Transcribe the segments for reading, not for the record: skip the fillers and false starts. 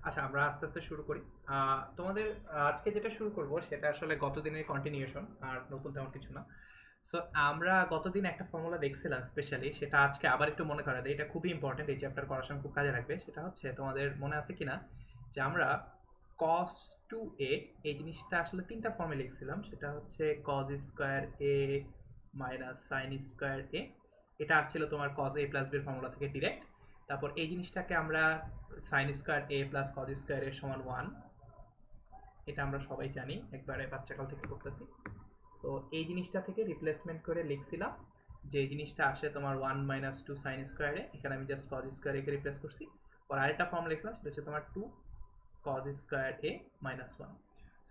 আচ্ছা, আমরা আস্তে আস্তে শুরু করি। তোমাদের আজকে যেটা শুরু করব সেটা আসলে গত দিনের কন্টিনিউশন, আর নতুন তেমন কিছু না। সো আমরা গতদিন একটা ফর্মুলা দেখছিলাম স্পেশালি, সেটা আজকে আবার একটু মনে করা দেয়। এটা খুবই ইম্পর্টেন্ট, এই চ্যাপ্টার করার সময় খুব কাজে লাগবে। সেটা হচ্ছে, তোমাদের মনে আছে কিনা যে আমরা cos 2a এই জিনিসটা আসলে তিনটা ফর্মে লিখছিলাম। সেটা হচ্ছে cos স্কোয়ার এ মাইনাস সাইন স্কোয়ার এ। এটা আসছিল তোমার cos a প্লাস b এর ফর্মুলা থেকে ডিরেক্ট। তারপর এই জিনিসটাকে আমরা সাইন স্কোয়ার এ প্লাস কজ স্কোয়ার এর সমান ওয়ান, এটা আমরা সবাই জানি, একবারে বাচ্চাকাল থেকে করতেছি। তো এই জিনিসটা থেকে রিপ্লেসমেন্ট করে লিখছিলাম যে এই জিনিসটা আসে তোমার ওয়ান মাইনাস টু সাইন স্কোয়ারে, এখানে আমি জাস্ট কজ স্কোয়ার একে রিপ্লেস করছি। আর আরেকটা ফর্ম লিখলাম, সেটা হচ্ছে তোমার টু কজ স্কোয়ার এ মাইনাস ওয়ান।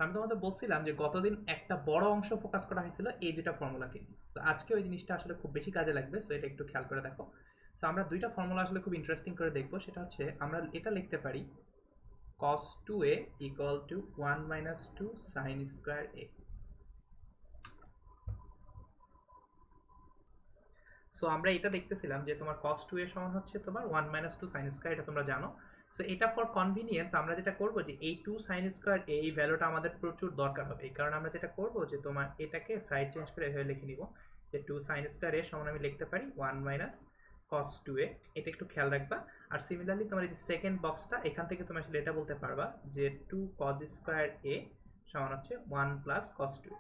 আমি তোমাদের বলছিলাম যে গতদিন একটা বড় অংশ ফোকাস করা হয়েছিল এই দুটা ফর্মুলাকে। তো আজকে ওই জিনিসটা আসলে খুব বেশি কাজে লাগবে, সো এটা একটু খেয়াল করে দেখো। সো আমরা দুইটা ফর্মুলা আসলে খুব ইন্টারেস্টিং করে দেখবো। সেটা হচ্ছে আমরা এটা লিখতে পারি cos 2a equal to 1 minus 2 sin square a. So আমরা এটা দেখতেছিলাম যে তোমার cos 2a সমান হচ্ছে তোমার 1 minus 2 sin square, এটা তোমরা জানো। সো এটা ফর কনভিনিয়েন্স আমরা যেটা করব যে এই 2 sin square a এই ভ্যালুটা আমাদের প্রচুর দরকার হবে। এই কারণে আমরা যেটা করব যে তোমার এটাকে সাইড চেঞ্জ করে এভাবে লিখে নিব যে 2 sin square a সমান আমি লিখতে পারি 1 minus cos 2a। এটা একটু খেয়াল রাখবা। আর সিমিলারলি তোমার এই যে সেকেন্ড বক্সটা, এখান থেকে তুমি আসলে এটা বলতে পারবা যে 2 cos square a সমান হচ্ছে 1 plus cos 2a।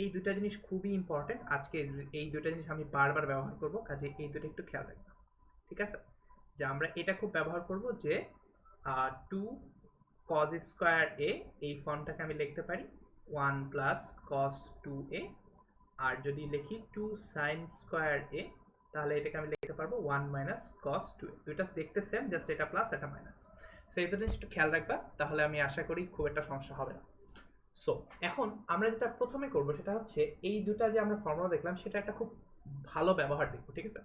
এই দুটা জিনিস খুবই ইম্পর্টেন্ট। আজকে এই দুটা জিনিস আমি বারবার ব্যবহার করব, কাজে এই দুটো একটু খেয়াল রাখবো। ঠিক আছে, যে আমরা এটা খুব ব্যবহার করব যে টু কজ স্কোয়ার এ এই ফর্মটাকে আমি লিখতে পারি 1 প্লাস কস 2a। আর যদি লিখি 2 সাইন স্কোয়ার এ, তাহলে এটাকে আমি লিখতে পারবো 1 মাইনাস কস 2a। দুইটা দেখতে সেম, জাস্ট এটা প্লাস এটা মাইনাস। সো এই দুটো জিনিস একটু খেয়াল রাখবা, তাহলে আমি আশা করি খুব একটা সমস্যা হবে না। সো এখন আমরা যেটা প্রথমে করব সেটা হচ্ছে এই দুটা যে আমরা ফর্মুলা দেখলাম সেটা একটা খুব ভালো ব্যবহার দেখবো। ঠিক আছে,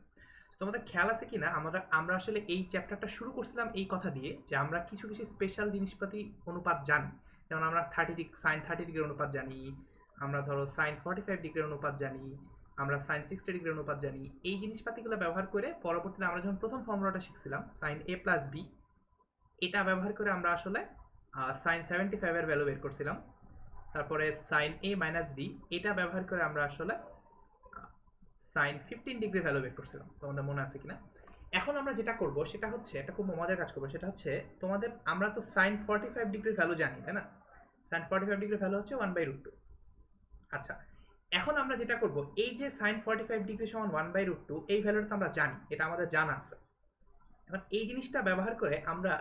তোমাদের খেয়াল আছে কিনা আমরা আমরা আসলে এই চ্যাপ্টারটা শুরু করছিলাম এই কথা দিয়ে যে আমরা কিছু কিছু স্পেশাল জিনিসপাতি অনুপাত জানি। যেমন আমরা সাইন 30 ডিগ্রির অনুপাত জানি, আমরা ধরো সাইন 45 ডিগ্রির অনুপাত জানি, আমরা সাইন 60 ডিগ্রির অনুপাত জানি। এই জিনিসপাতিগুলো ব্যবহার করে পরবর্তীতে আমরা যখন প্রথম ফর্মুলাটা শিখছিলাম সাইন এ প্লাস বি, এটা ব্যবহার করে আমরা আসলে সাইন 75 এর ভ্যালু বের করছিলাম। তারপরে সাইন এ মাইনাস বি, এটা ব্যবহার করে আমরা আসলে সাইন 15 ডিগ্রি ভ্যালু বের করছিলাম। তোমাদের মনে আছে কিনা? এখন আমরা যেটা করব সেটা হচ্ছে একটা খুব মজার কাজ করবো। সেটা হচ্ছে তোমাদের আমরা তো সাইন 45 ডিগ্রির ভ্যালু জানি, তাই না? সাইন 45 ডিগ্রির ভ্যালু হচ্ছে 1/√2। আচ্ছা, এখন আমরা যেটা করব এই যে সাইন 45 ডিগ্রি সমান 1/√2 এই ভ্যালুটা তো আমরা জানি, এটা আমাদের জানা আছে। এখন এই জিনিসটা ব্যবহার করে আমরা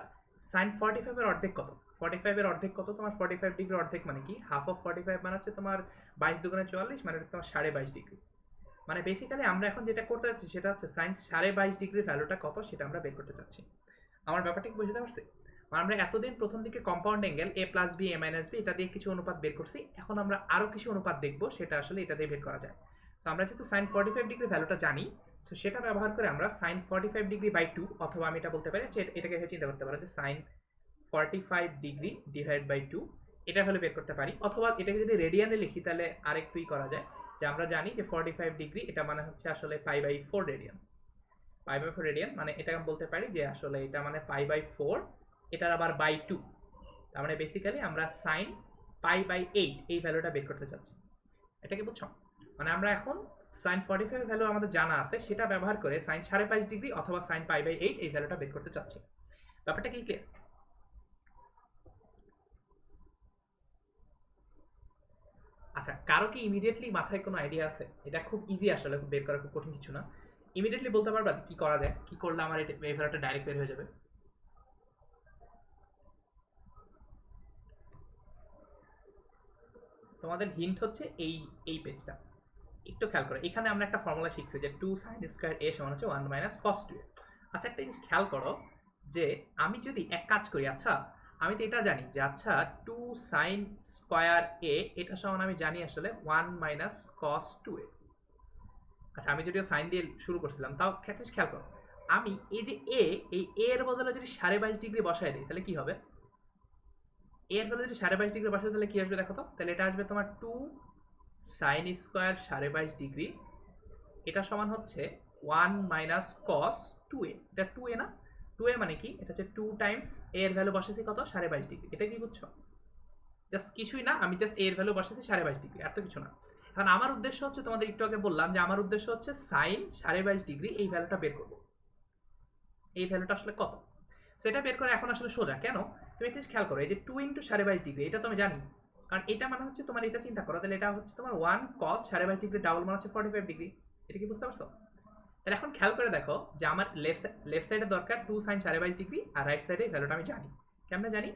সাইন 45 এর অর্ধেক কত, 45 এর অর্ধেক কত, তোমার 45 ডিগ্রির অর্ধেক মানে কি, হাফ অফ 45 মানে হচ্ছে তোমার 22 × 4 মানে তোমার 22.5 ডিগ্রি। মানে বেসিক্যালি আমরা এখন যেটা করতে যাচ্ছি সেটা হচ্ছে সাইন 22.5 ডিগ্রির ভ্যালুটা কত সেটা আমরা বের করতে চাচ্ছি। আমার ব্যাপারটা কি বুঝতে পারছি? মানে আমরা এতদিন প্রথম দিকে compound angle A plus B A minus B এটা দিয়ে কিছু অনুপাত বের করছি, এখন আমরা আরও কিছু অনুপাত দেখবো সেটা আসলে এটা দিয়ে বের করা যায়। তো আমরা যেহেতু সাইন 45 ডিগ্রির ভ্যালুটা জানি, তো সেটা ব্যবহার করে আমরা সাইন 45 ডিগ্রি/2, অথবা আমি এটা বলতে পারি যে এটাকে চিন্তা করতে পারো যে সাইন 45 ডিগ্রি/2 এটা ভ্যালু বের করতে পারি। অথবা এটাকে যদি রেডিয়ানে লিখি তাহলে আরেকটুই করা যায়, যে আমরা জানি যে 45 ডিগ্রি এটা মানে হচ্ছে আসলে পাই/4 রেডিয়ান। পাই/4 রেডিয়ান মানে এটা আমি বলতে পারি যে আসলে এটা মানে পাই/4, এটার আবার বাই 2। তার মানে বেসিক্যালি আমরা সাইন পাই/8 এই ভ্যালুটা বের করতে চাচ্ছি। এটা কি বুঝছো? মানে আমরা এখন সাইন 45 ভ্যালু আমাদের জানা আছে, সেটা ব্যবহার করে সাইন 25.5 ডিগ্রি অথবা সাইন পাই/8 এই ভ্যালুটা বের করতে চাচ্ছি। ব্যাপারটা কি ক্লিয়ার? আচ্ছা, কারো কি ইমিডিয়েটলি মাথায় কোনো আইডিয়া আছে? এটা খুব ইজি আসলে, বের করা খুব কঠিন কিছু না। ইমিডিয়েটলি বলতে পারবা কি করা যায়, কি করলে আমার এই ভ্যালুটা ডাইরেক্ট বের হয়ে যাবে? তোমাদের হিন্ট হচ্ছে এই এই পেজটা একটু খেয়াল করো। এখানে আমরা একটা ফর্মুলা শিখছি যে 2 sin স্কয়ার a সমান হচ্ছে 1 মাইনাস cos 2a। আচ্ছা, একটা জিনিস খেয়াল করো যে আমি যদি এক কাজ করি, আচ্ছা আমি তো এটা জানি যে আচ্ছা 2 sin স্কয়ার a এটা সমান আমি জানি আসলে 1 মাইনাস cos 2a। আচ্ছা, আমি যদিও সাইন দিয়ে শুরু করছিলাম, তাও খেয়াল করো আমি এই যে a, এই a এর বদলে যদি 22.5 ডিগ্রি বসায় দিই তাহলে কি হবে? এর বদলে যদি 22.5 ডিগ্রি বসায় তাহলে কি আসবে দেখো তো? তাহলে এটা আসবে তোমার 2 সাইন স্কোয়ার 22.5 ডিগ্রি, এটা সমান হচ্ছে 1 মাইনাস কস 2a। এটা 2a না? 2a মানে কি, এটা হচ্ছে 2 টাইমস a এর ভ্যালু বসাইছি কত 22.5 ডিগ্রি, এটা কি বুঝছো? জাস্ট কিছুই না, আমি জাস্ট a এর ভ্যালু বসাইছি 22.5 ডিগ্রি, আর তো কিছু না। কারণ আমার উদ্দেশ্য হচ্ছে, তোমাদের একটু আগে বললাম যে আমার উদ্দেশ্য হচ্ছে সাইন 22.5 ডিগ্রি এই ভ্যালুটা বের করব। এই ভ্যালুটা আসলে কত সেটা বের করে এখন আসলে সোজা। কেন, তুমি একটা জিনিস খেয়াল করো, এই যে 2 ইন্টু 22.5 ডিগ্রি, এটা তো আমি জানি, কারণ এটা মানে হচ্ছে তোমার, এটা চিন্তা করো তাহলে এটা হচ্ছে তোমার 1 cos 22.5 ডিগ্রি ডাবল মানে হচ্ছে 45 ডিগ্রি। এটা কি বুঝতে পারছো? তাহলে এখন খেয়াল করে দেখো যে আমার লেফট সাইডে দরকার 2 sin 22.5 ডিগ্রি, আর রাইট সাইডে ভ্যালুটা আমি জানি। কেমনে জানি?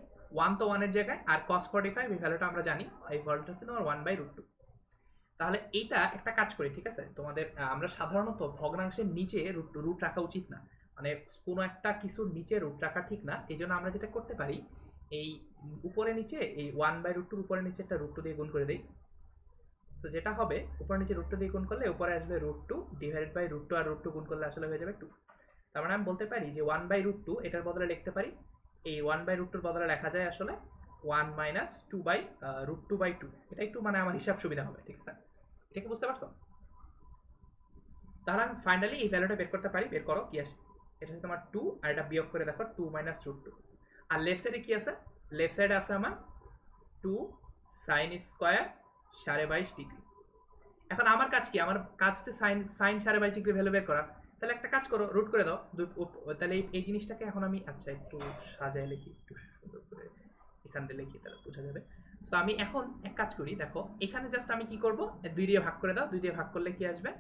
1 তো 1 এর জায়গায়, আর cos 45 এই ভ্যালুটা আমরা জানি, এই ভ্যালুটা হচ্ছে তোমার 1/√2। তাহলে এইটা একটা কাজ করি, ঠিক আছে? তোমাদের আমরা সাধারণত ভগ্নাংশের নিচে রুট রাখা উচিত না, মানে কোনো একটা কিছুর নিচে রুট রাখা ঠিক না। এই জন্য আমরা যেটা করতে পারি, এই উপরে নিচে এই 1/√2 উপরে নিচে একটা √2 দিয়ে গুণ করে দিই। তো যেটা হবে, উপরে নিচে √2 দিয়ে গুণ করলে উপরে আসবে √2 ডিভাইডেড বাই √2, আর √2 গুণ করলে আসলে হয়ে যাবে 2। তার মানে আমি বলতে পারি যে 1/√2 এটার বদলে লিখতে পারি, এই 1/√2 বদলে লেখা যায় আসলে 1 মাইনাস 2/√2/2। এটা একটু মানে আমার হিসাব সুবিধা হবে, ঠিক আছে? এটা কি বুঝতে পারছো? তাহলে আমি ফাইনালি এই ভ্যালুটা বের করতে পারি। বের করো কি আসে, এটা হচ্ছে তোমার 2, আর এটা বিয়োগ করে দেখো 2 মাইনাস √2। আর লেফট সাইডে কি আছে? লেফট সাইডে আছে আমার 2 সাইন স্কোয়ার 22.5 ডিগ্রি। এখন আমার কাজ কি? আমার কাজ হচ্ছে সাইন 22.5 ডিগ্রি ভ্যালু বের করা। তাহলে একটা কাজ করো, রুট করে দাও। তাহলে এই জিনিসটাকে এখন আমি আচ্ছা একটু সাজায় লিখি, একটু সুন্দর করে এখান দিয়ে লিখি, তাহলে বোঝা যাবে। সো আমি এখন এক কাজ করি, দেখো এখানে জাস্ট আমি কি করব, 2 দিয়ে ভাগ করে দাও। 2 দিয়ে ভাগ করলে কি আসবে?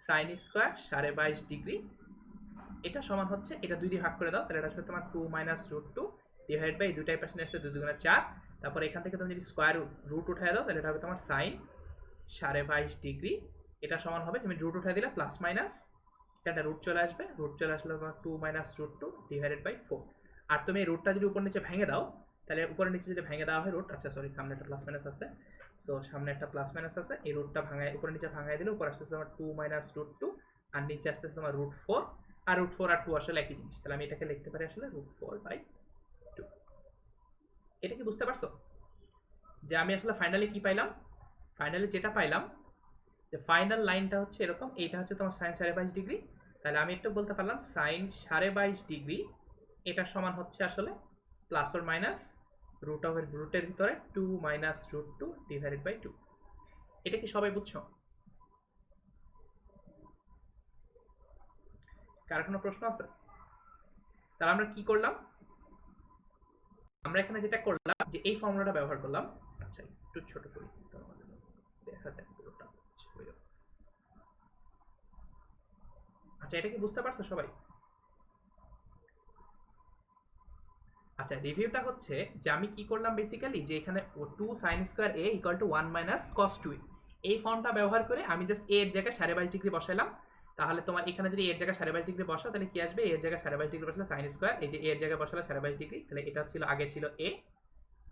সাইন স্কোয়ার 22.5 ডিগ্রি, এটা সমান হচ্ছে, এটা 2 দিয়ে ভাগ করে দাও, তাহলে এটা আসবে তোমার 2 মাইনাস √2 ডিভাইড বাই 2টাই পার্সেন্ট আসলে 2 2 4। তারপর এখান থেকে তুমি যদি স্কোয়ার রুট উঠায় দাও, তাহলে এটা হবে তোমার সাইন 22.5 ডিগ্রি। এটা সমান হবে, তুমি রুট উঠায় দিলে প্লাস মাইনাস, এটা রুট চলে আসবে, রুট চলে আসলে তোমার 2 মাইনাস √2 ডিভাইডেড বাই 4। আর তুমি এই রুটটা যদি উপর নিচে ভেঙে দাও, তাহলে উপরে নিচে যদি ভেঙে দেওয়া হয় রুট, আচ্ছা সরি সামনে একটা প্লাস মাইনাস আছে, সো সামনে একটা প্লাস মাইনাস আছে, এই রুটটা ভাঙায় উপরে নিচে ভাঙায় দিলে উপর আসতেছে তোমার 2 মাইনাস √2, আর নিচে আসতেছে তোমার √4। আর √4 আর 2 আসলে একই জিনিস, তাহলে আমি এটাকে লিখতে পারি আসলে √4/2। এটা কি বুঝতে পারছো যে আমি আসলে ফাইনালি কি পাইলাম? ফাইনালি যেটা পাইলাম যে ফাইনাল লাইনটা হচ্ছে এরকম, এইটা হচ্ছে তোমার সাইন 22.5 ডিগ্রি। তাহলে আমি একটু বলতে পারলাম সাইন 22.5 ডিগ্রি এটা সমান হচ্ছে আসলে প্লাস অর মাইনাস রুটের ভিতরে 2 মাইনাস √2 ডিভাইডেড বাই 2। এটা কি সবাই বুঝছো? কার কোনো প্রশ্ন আছে? তাহলে আমরা কি করলাম? আমরা এখানে যেটা করলাম যে এই ফর্মুলাটা ব্যবহার করলাম। আচ্ছা একটু ছোট করি, দেখা যায় পুরোটা। আচ্ছা এটা কি বুঝতে পারছো সবাই? আচ্ছা রিভিউটা হচ্ছে যে আমি কি করলাম বেসিক্যালি, যে এখানে 2 sin square a equal to 1 minus cos 2a, এই ফর্মটা ব্যবহার করে আমি জাস্ট a এর জায়গায় 22.5 ডিগ্রি বসাইলাম। তাহলে তোমার এখানে যদি a এর জায়গায় 22.5 ডিগ্রি বসাও, তাহলে কি আসবে? a এর জায়গায় 22.5 ডিগ্রি বসালে sin স্কয়ার, এই যে a এর জায়গায় বসালে 22.5 ডিগ্রি, তাহলে এটা ছিল আগে ছিল a,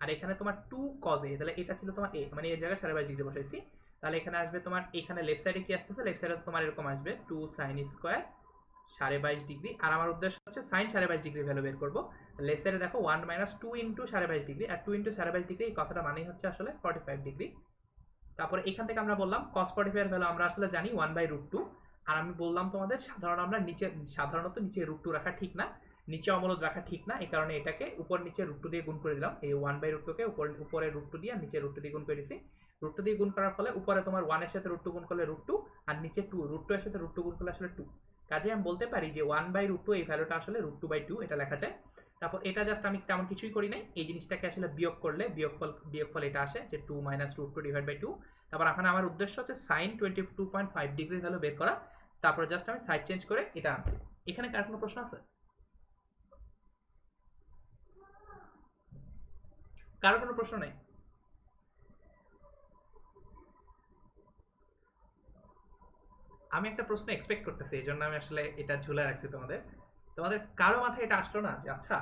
আর এখানে তোমার 2 cos a, তাহলে এটা ছিল তোমার a, মানে এর জায়গায় 22.5 ডিগ্রি বসাইছি। তাহলে এখানে আসবে তোমার, এখানে লেফট সাইডে কি আসতেছে? লেফট সাইডে তোমার এরকম আসবে 2 sin স্কয়ার 22.5 ডিগ্রি, আর আমার উদ্দেশ্য হচ্ছে সাইন 22.5 ডিগ্রি ভ্যালু বের করবো। লেফট সাইডে দেখো 1 মাইনাস 2 ইন্টু 22.5 ডিগ্রি, আর 2 ইন্টু 22.5 ডিগ্রি এই কথাটা মানেই হচ্ছে আসলে 45 ডিগ্রি। তারপরে এখান থেকে আমরা বললাম cos 45 এর ভ্যালু আমরা আসলে জানি 1/√2, আর আমি বললাম তোমাদের সাধারণত নিচে √2 রাখা ঠিক না, নিচে অমূলদ রাখা ঠিক না, এই কারণে এটাকে উপর নিচে √2 দিয়ে গুণ করে দিলাম। এই 1/√2 কে উপরে √2 দিয়ে আর নিচে √2 দিয়ে গুণ করে দিছি। √2 দিয়ে গুণ করার ফলে উপরে তোমার 1 এর সাথে √2 গুণ করলে √2, আর নিচে 2, √2 এর সাথে √2 গুণ করলে আসলে 2। কাজে আমি বলতে পারি যে 1/√2 এই ভ্যালুটা আসলে √2/2 এটা লেখা যায়। তারপর এটা জাস্ট আমি তেমন কিছুই করি নাই, এই জিনিসটাকে আসলে বিয়োগ করলে বিয়োগফল এটা আসে যে 2 মাইনাস √2 ডিভাইড বাই 2। তারপর এখানে আমার উদ্দেশ্য হচ্ছে সাইন 22.5 ডিগ্রি ভ্যালু বের করা। তারপর জাস্ট আমি সাইড চেঞ্জ করে এটা আনছি। এখানে কার কোনো প্রশ্ন আছে? কারো কোনো প্রশ্ন নাই? আমি একটা প্রশ্ন এক্সপেক্ট করতেছি, এই জন্য আমি আসলে এটা ঝুলে রাখছি তোমাদের। তোমাদের কারো মাথায় এটা আসলো না যে আচ্ছা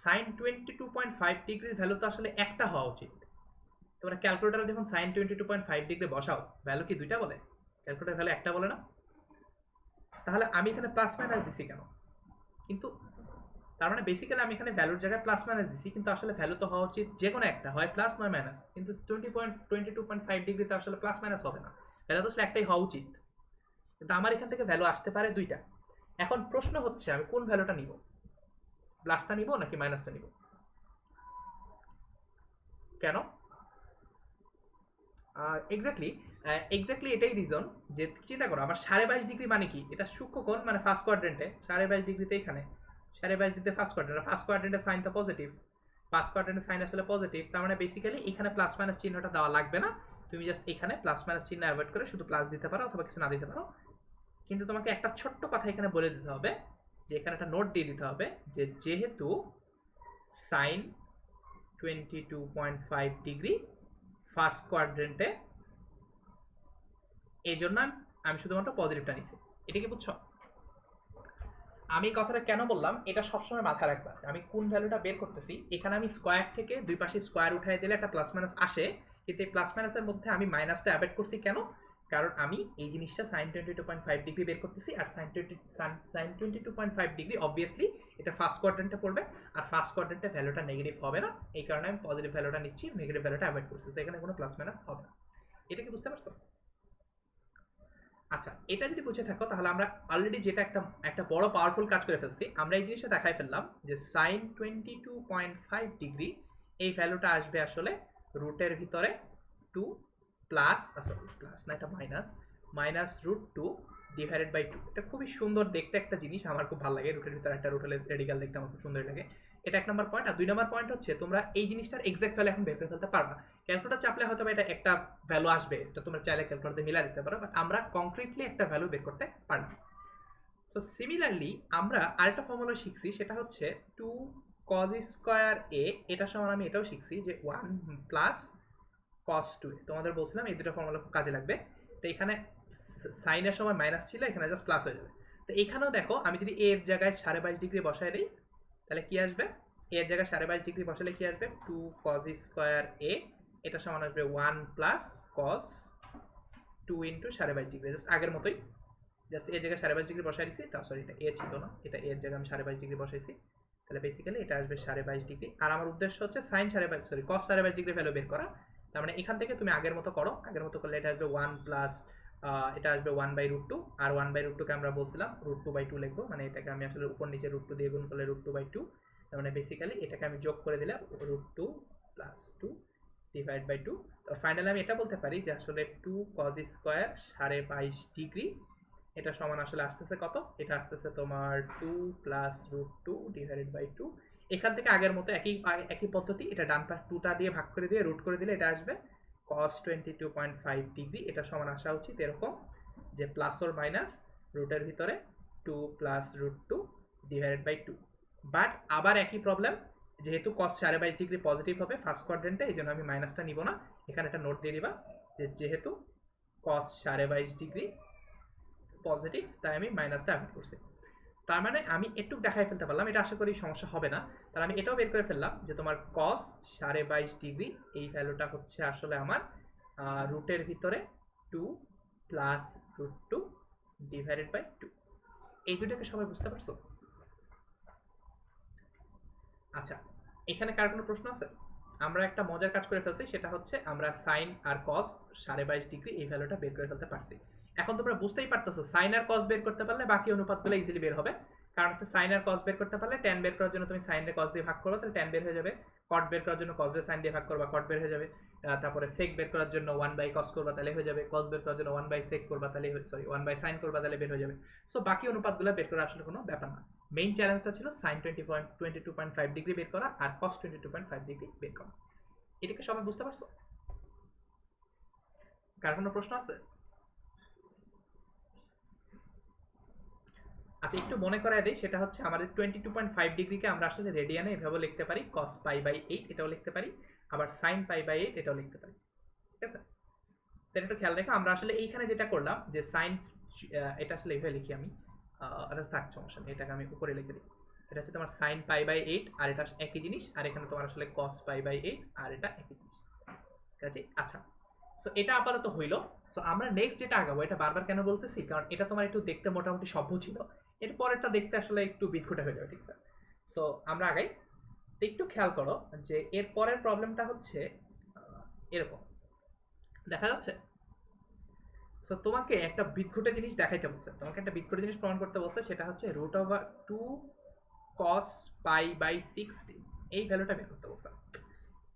সাইন 22.5 ডিগ্রির ভ্যালু তো আসলে একটা হওয়া উচিত? তোমরা ক্যালকুলেটারে যখন সাইন 22.5 ডিগ্রি বসাও, ভ্যালু কি দুইটা বলে? ক্যালকুলেটার ভ্যালু একটা বলে না? তাহলে আমি এখানে প্লাস মাইনাস দিছি কেন? কিন্তু তার মানে বেসিক্যালি আমি এখানে ভ্যালুর জায়গায় প্লাস মাইনাস দিছি, কিন্তু আসলে ভ্যালু তো হওয়া উচিত যে কোনো একটা, হয় প্লাস নয় মাইনাস। কিন্তু 22.5 ডিগ্রিতে আসলে প্লাস মাইনাস হবে না, ভ্যালু তো আসলে একটাই হওয়া উচিত। কিন্তু আমার এখান থেকে ভ্যালু আসতে পারে দুইটা। এখন প্রশ্ন হচ্ছে আমি কোন ভ্যালুটা নিব? প্লাসটা নিব নাকি মাইনাসটা নিব? কেন? এক্স্যাক্টলি, এক্স্যাক্টলি এটাই রিজন যে চিন্তা করো আমার 22.5 ডিগ্রি মানে কি, এটা সূক্ষ্মকোণ মানে ফার্স্ট কোয়াড্রেন্টে 22.5 ডিগ্রিতে, এখানে 22.5 ডিগ্রিতে ফার্স্ট কোয়াড্রেন্টে সাইন তো পজিটিভ, ফার্স্ট কোয়াড্রেন্টে সাইন আসলে পজিটিভ, তার মানে বেসিক্যালি এখানে প্লাস মাইনাস চিহ্নটা দেওয়া লাগবে না, তুমি জাস্ট এখানে প্লাস মাইনাস চিহ্ন অ্যাভয়েড করে শুধু প্লাস দিতে পারো অথবা কিছু না দিতে পারো। কিন্তু তোমাকে একটা ছোট্ট কথা এখানে বলে দিতে হবে, যে এখানে একটা নোট দিয়ে দিতে হবে যে যেহেতু সাইন 22.5 ডিগ্রি ফার্স্ট কোয়াড্রেন্টে, এই জন্য আমি শুধুমাত্র পজিটিভটা নিচ্ছি। এটা কি বুঝছো? আমি কথাটা কেন বললাম এটা সবসময় মাথায় রাখবা, আমি কোন ভ্যালুটা বের করতেছি, এখানে আমি স্কোয়ার থেকে দুই পাশে স্কোয়ার উঠাই দিলে একটা প্লাস মাইনাস আসে, কিন্তু এই প্লাস মাইনাসের মধ্যে আমি মাইনাসটা অ্যাড করছি কেন, কারণ আমি এই জিনিসটা সাইন 22.5 ডিগ্রি বের করতেছি, আর সাইন 22.5 ডিগ্রি অবভিয়াসলি এটা ফার্স্ট কোয়াড্রেন্টে পড়বে, আর ফার্স্ট কোয়াড্রেন্টে ভ্যালুটা নেগেটিভ হবে না, এই কারণে আমি পজিটিভ ভ্যালুটা নিচ্ছি, নেগেটিভ ভ্যালুটা অ্যাভয়েড করছি, এখানে কোনো প্লাস মাইনাস হবে না। এটা কি বুঝতে পারছো? আচ্ছা, এটা যদি বুঝে থাকো তাহলে আমরা অলরেডি যেটা একটা একটা বড় পাওয়ারফুল কাজ করে ফেলছি, আমরা এই জিনিসটা দেখাই ফেললাম যে সাইন 22.5 ডিগ্রি এই ভ্যালুটা আসবে আসলে রুটের ভিতরে 2 প্লাস, সরি প্লাস না, এটা মাইনাস, মাইনাস √2 ডিভাইডেড বাই 2। এটা খুবই সুন্দর দেখতে একটা জিনিস, আমার খুব ভালো লাগে রুটের ভিতরে একটা রুটের রেডিক্যাল দেখতে আমার খুব সুন্দর লাগে। এটা এক নম্বর পয়েন্ট। আর দুই নম্বর পয়েন্ট হচ্ছে তোমরা এই জিনিসটার এক্সাক্ট ভ্যালু এখন বের করে ফেলতে পারবা, ক্যালকুলেটর চাপলে হয়তো এটা একটা ভ্যালু আসবে, এটা তোমরা চাইলে ক্যালকুলেটরে মিলা দিতে পারো, বাট আমরা কংক্রিটলি একটা ভ্যালু বের করতে পারলাম। সো সিমিলারলি আমরা আরেকটা ফর্মুলা শিখছি, সেটা হচ্ছে 2 cos স্কয়ার এ, এটা সমান আমি এটাও শিখছি যে 1 প্লাস cos 2a। তোমাদের বলছিলাম এই দুটো ফর্মুলা খুব কাজে লাগবে। তো এখানে সাইনের সময় মাইনাস ছিল, এখানে জাস্ট প্লাস হয়ে যাবে। তো এখানেও দেখো আমি যদি এর জায়গায় 22.5 ডিগ্রি বসাই দিই তাহলে কি আসবে, এর জায়গায় 22.5 ডিগ্রি বসালে কি আসবে, 2 cos স্কয়ার এ, এটা সমান আসবে 1 plus cos 2 into 22.5 degree, just আগের মতোই, জাস্ট এর জায়গায় 22.5 ডিগ্রি বসাই দিচ্ছি, তা সরি এটা এ ছিল না, এটা এর জায়গায় আমি 22.5 ডিগ্রি বসাইছি, তাহলে বেসিক্যালি এটা আসবে 22.5 ডিগ্রি। আর আমার উদ্দেশ্য হচ্ছে sine 22.5, sorry cos 22.5 degree value বের করা। তার মানে এখান থেকে তুমি আগের মতো করো, আগের মতো করলে এটা আসবে 1 প্লাস, এটা আসবে 1/√2, আর 1/√2 কে আমরা বলছিলাম √2/2 লিখবো, মানে এটাকে আমি আসলে উপর নিচে √2 দিয়ে গুণ করলে √2/2, তার মানে বেসিক্যালি এটাকে আমি যোগ করে দিলে √2 প্লাস 2 ডিভাইড বাই 2। তো ফাইনালি আমি এটা বলতে পারি যে আসলে 2 cos স্কয়ার 22.5 ডিগ্রি, এটা সমান আসলে আসতেছে কত, এটা আসতেছে তোমার 2 প্লাস √2 ডিভাইডেড বাই 2। এখান থেকে আগের মতো একই একই পদ্ধতি, এটা ডান পাশ 2টা দিয়ে ভাগ করে দিয়ে রুট করে দিলে এটা আসবে cos 22.5 ডিগ্রি, এটা সমান আসা উচিত এরকম যে প্লাস ওর মাইনাস রুটের ভিতরে 2 প্লাস √2 ডিভাইডেড বাই 2। বাট আবার একই প্রবলেম, যেহেতু cos 22.5 ডিগ্রি পজিটিভ হবে ফার্স্ট কোয়াড্রেন্টে, এই জন্য আমি মাইনাসটা নিব না, এখানে একটা নোট দিয়ে দিবা যে যেহেতু cos 22.5 ডিগ্রি পজিটিভ তাই আমি মাইনাসটা অ্যাভয়েড করছি। তার মানে আমি একটু দেখাই ফেলতে পারলাম, এটা আশা করি সমস্যা হবে না। তাহলে আমি এটাও বের করে ফেললাম যে তোমার cos 22.5 ডিগ্রি এই ভ্যালুটা হচ্ছে আসলে আমার রুটের ভিতরে 2 প্লাস √2 ডিভাইডেড বাই 2। এই দুটোকে সবাই বুঝতে পারছো? আচ্ছা, এখানে কার কোনো প্রশ্ন আছে? আমরা একটা মজার কাজ করে ফেলছি, সেটা হচ্ছে আমরা সাইন আর cos 22.5 ডিগ্রি এই ভ্যালুটা বের করে ফেলতে পারছি। এখন তোমরা বুঝতেই পারতেছো সাইন আর cos বের করতে পারলে বাকি অনুপাতগুলো ইজিলি বের হবে, কারণ হচ্ছে সাইন আর cos বের করতে পারলে tan বের করার জন্য তুমি সাইন এর cos দিয়ে ভাগ করো, তাহলে tan বের হয়ে যাবে, cot বের করার জন্য cos এর sin দিয়ে ভাগ করবা, cot বের হয়ে যাবে, তারপরে sec বের করার জন্য 1/cos করবা তাহলে হয়ে যাবে, cos বের করার জন্য 1/sec করবা তাহলে সরি 1/sin করবা তাহলে বের হয়ে যাবে। সো বাকি অনুপাতগুলো বের করা আসলে কোনো ব্যাপার না, মেইন চ্যালেঞ্জটা ছিল সাইন 22.5 ডিগ্রি বের করা আর cos 22.5 ডিগ্রি বের করা। এটাকে সবাই বুঝতে পারছো? কার কোনো প্রশ্ন আছে? আচ্ছা, একটু মনে করায় দেই, সেটা হচ্ছে আমাদের 22.5 ডিগ্রিকে আমরা আসলে রেডিয়ানে এভাবে লিখতে পারি, cos π/8 এটাও লিখতে পারি, আবার sin π/8 এটাও লিখতে পারি, ঠিক আছে? সেটা একটু খেয়াল রেখো। আমরা আসলে এইখানে যেটা করলাম যে সাইন, এটা আসলে এইভাবে লিখি আমি, এটা থাক সমস্যা নেই, এটাকে আমি উপরে লিখে দিই, এটা হচ্ছে তোমার sin π/8 আর এটা একই জিনিস, আর এখানে তোমার আসলে cos π/8 আর এটা একই জিনিস, ঠিক আছে? আচ্ছা, সো এটা আপাতত হইলো। সো আমরা নেক্সট যেটা আগাবো, এটা বারবার কেন বলতেছি, কারণ এটা তোমার একটু দেখতে মোটামুটি সভ্য ছিল, এর পরেরটা দেখতে আসলে একটু বিদঘুটে হয়ে যাবে, ঠিক আছে? সো আমরা আগাই। তো একটু খেয়াল করো যে এর পরের প্রবলেমটা হচ্ছে এরকম দেখা যাচ্ছে। সো তোমাকে একটা বিদঘুটে জিনিস দেখাইতে বলছে, তোমাকে একটা বিদঘুটে জিনিস প্রমাণ করতে বলছে, সেটা হচ্ছে √2 cos পাই বাই 16 এই ভ্যালুটা বের করতে বলছে।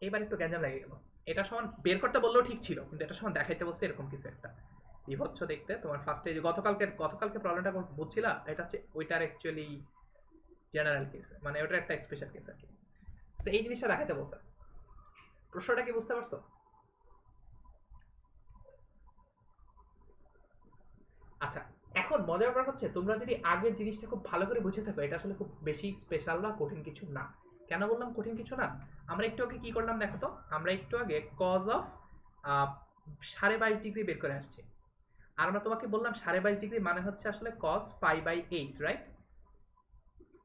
এবার একটু গ্যাঞ্জাম লেগে গেল। এটা সমান বের করতে বললেও ঠিক ছিল, কিন্তু এটা সমান দেখাইতে বলছে এরকম কিছু একটা বিভৎস দেখতে। তোমার ফার্স্টে যে গতকালকে প্রবলেমটা বুঝছিলা, এটা হচ্ছে ওইটার অ্যাকচুয়ালি জেনারেল কেস, মানে ওটার একটা স্পেশাল কেস আর কি। তো এই জিনিসটা দেখাইতে বলতে, প্রশ্নটা কি বুঝতে পারছো? আচ্ছা, এখন মজার ব্যাপার হচ্ছে তোমরা যদি আগের জিনিসটা খুব ভালো করে বুঝে থাকো, এটা আসলে খুব বেশি স্পেশাল না, কঠিন কিছু না। কেন বললাম কঠিন কিছু না? আমরা একটু আগে কি করলাম দেখো তো, আমরা একটু আগে কজ অফ 22.5 ডিগ্রি বের করে আসছি। আর আমরা তোমাকে বললাম 22.5 ডিগ্রি মানে হচ্ছে আসলে cos পাই বাই 8, রাইট?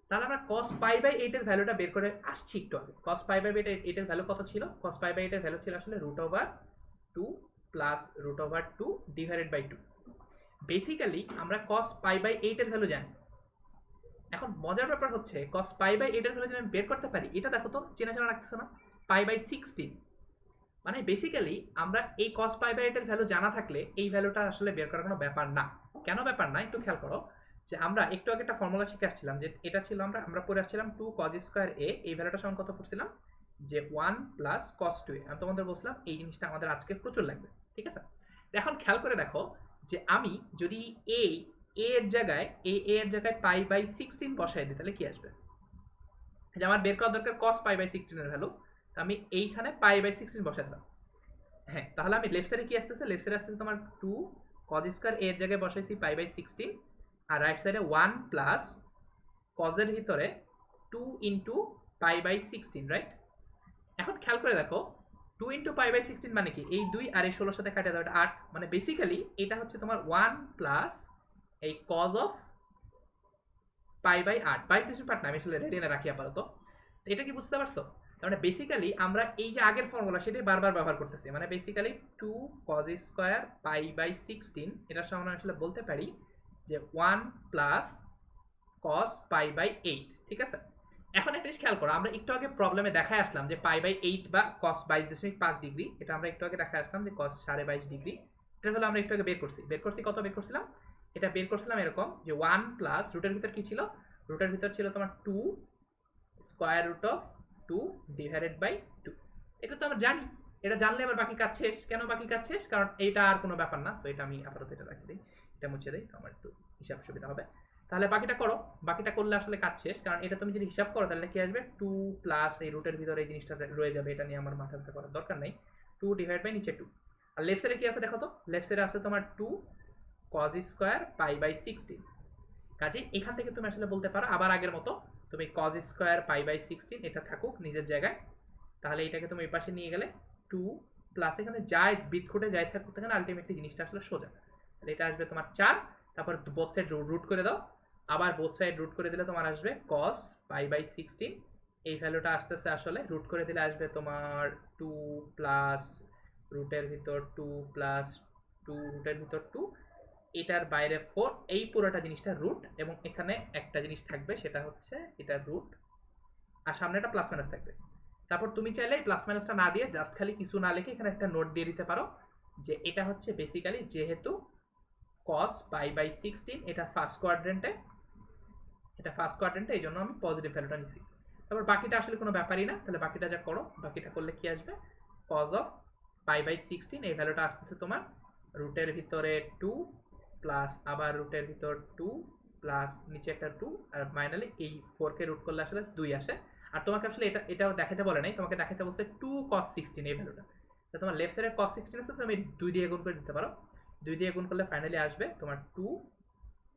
তাহলে আমরা cos পাই বাই 8 এর ভ্যালুটা বের করে আসছি একটু আগে। cos পাই বাই 8 এর ভ্যালু কত ছিল? cos পাই বাই 8 এর ভ্যালু ছিল আসলে √2 প্লাস √2 ডিভাইডেড বাই 2। বেসিক্যালি আমরা cos পাই বাই 8 এর ভ্যালু জানি। এখন মজার ব্যাপার হচ্ছে cos পাই বাই 8 এর ভ্যালু যদি আমি বের করতে পারি, এটা দেখো তো চেনা চেনা লাগতেছে না? পাই বাই 16, মানে বেসিক্যালি আমরা এই cos পাই বাই 8 এর ভ্যালু জানা থাকলে এই ভ্যালুটা আসলে বের করার কোনো ব্যাপার না। কেন ব্যাপার না একটু খেয়াল করো, যে আমরা একটু আগে একটা ফর্মুলা শিখে আসছিলাম, যে এটা ছিল আমরা পড়ে আসছিলাম 2 cos স্কয়ার a, এই ভ্যালুটা সমান কত পড়ছিলাম? যে 1 প্লাস cos 2a। আমি তোমাদের বলছিলাম এই জিনিসটা আমাদের আজকে প্রচুর লাগবে, ঠিক আছে? এখন খেয়াল করে দেখো, যে আমি যদি a এর জায়গায় পাই বাই 16 বসাই দিই, তাহলে কি আসবে? যে আমার বের করা দরকার cos পাই বাই 16 এর ভ্যালু, আমি এইখানে পাই বাই 16 বসাই দিলাম। হ্যাঁ, তাহলে আমি লেফট সাইডে কি আসতেছে? লেফট সাইডে আসতেছে তোমার 2 cos স্কয়ার a এর জায়গায় বসাইছি পাই বাই 16, আর রাইট সাইডে 1 প্লাস cos এর ভিতরে 2 ইনটু পাই বাই 16, রাইট? এখন খেয়াল করে দেখো, 2 ইনটু পাই বাই 16 মানে কি? এই 2 আর এই 16 সাথে কাটা দাও, এটা 8। মানে বেসিক্যালি এটা হচ্ছে তোমার 1 প্লাস এই cos of pi by 8। 22 part না, আমি আসলে রেডি না রাখি আপাতত। এটা কি বুঝতে পারছো? তার মানে বেসিক্যালি আমরা এই যে আগের ফর্মুলা সেটাই বারবার ব্যবহার করতেছি। মানে basically 2 cos square pi by 16 এটার সমান আসলে বলতে পারি যে 1 প্লাস cos পাই বাই 8, ঠিক আছে? এখন একটা জিনিস খেয়াল করো, আমরা একটু আগে প্রবলেমে দেখায় আসলাম যে পাই বাই 8 বা cos 22.5 ডিগ্রি, এটা আমরা একটু আগে দেখায় আসলাম যে cos 22.5 ডিগ্রি। এটা হলো আমরা একটু আগে বের করছি কত বের করছিলাম? এটা বের করছিলাম এরকম যে 1 প্লাস রুটের ভিতর কি ছিল? রুটের ভিতর ছিল তোমার 2 square root of 2 divided by 2। এটা তো আমরা জানি, এটা জানলে আবার বাকি কাজ শেষ। কেন বাকি কাজ শেষ? কারণ এটা আর কোনো ব্যাপার না। সো এটা আমি আপাতত এটা রাখি দিই, এটা মুছে দিই, আমার একটু হিসাব সুবিধা হবে। তাহলে বাকিটা করো, বাকিটা করলে আসলে কাজ শেষ। কারণ এটা তুমি যদি হিসাব করো তাহলে কি আসবে? 2 প্লাস এই রুটের ভিতরে এই জিনিসটা রয়ে যাবে, এটা নিয়ে আমার মাথা ব্যথা করার দরকার নেই। 2 ডিভাইড বাই নিচে 2। আর লেফট সাইডে কি আছে দেখো তো? লেফট সাইডে আছে তোমার 2 cos স্কয়ার পাই বাই 16। কাজে এখান থেকে তুমি আসলে বলতে পারো আবার আগের মতো, তুমি cos স্কয়ার পাই বাই 16 এটা থাকুক নিজের জায়গায়। তাহলে এটাকে তুমি এই পাশে নিয়ে গেলে 2 প্লাস এখানে যাই বিট খুঁটে যাই থাকুক এখানে, আলটিমেটলি জিনিসটা আসলে সোজা। তাহলে এটা আসবে তোমার 4, তারপর বোথ সাইড রুট করে দাও, আবার বোথ সাইড রুট করে দিলে তোমার আসবে cos পাই বাই 16। এই ভ্যালুটা আসতেছে আসলে রুট করে দিলে আসবে তোমার 2 প্লাস রুটের ভিতর 2 প্লাস 2 রুটের ভিতর 2, এটার বাইরে 4, এই পুরোটা জিনিসটা রুট, এবং এখানে একটা জিনিস থাকবে সেটা হচ্ছে এটা রুট, আর সামনে একটা প্লাস মাইনাস থাকবে। তারপর তুমি চাইলে এই প্লাস মাইনাসটা না দিয়ে জাস্ট খালি কিছু না লিখে এখানে একটা নোট দিয়ে দিতে পারো যে এটা হচ্ছে বেসিক্যালি যেহেতু cos পাই বাই 16 এটা ফার্স্ট কোয়াড্রেন্টে, এই জন্য আমি পজিটিভ ভ্যালুটা নিছি। তারপর বাকিটা আসলে কোনো ব্যাপারই না, তাহলে বাকিটা যা করো, বাকিটা করলে কি আসবে? cos অফ পাই বাই 16 এই ভ্যালুটা আসতেছে তোমার রুটের ভিতরে 2 প্লাস আবার রুটের ভিতর 2 প্লাস নিচে একটা 2, আর ফাইনালি এই 4 কে রুট করলে আসলে 2 আসে। আর তোমাকে আসলে এটা দেখাতে বলে নাই, তোমাকে দেখাতে বলছে 2 cos 16 এই ভ্যালুটা। তো তোমার লেফট সাইডে cos 16 আছে, তুমি 2 দিয়ে গুণ করে দিতে পারো। 2 দিয়ে গুণ করলে ফাইনালি আসবে তোমার 2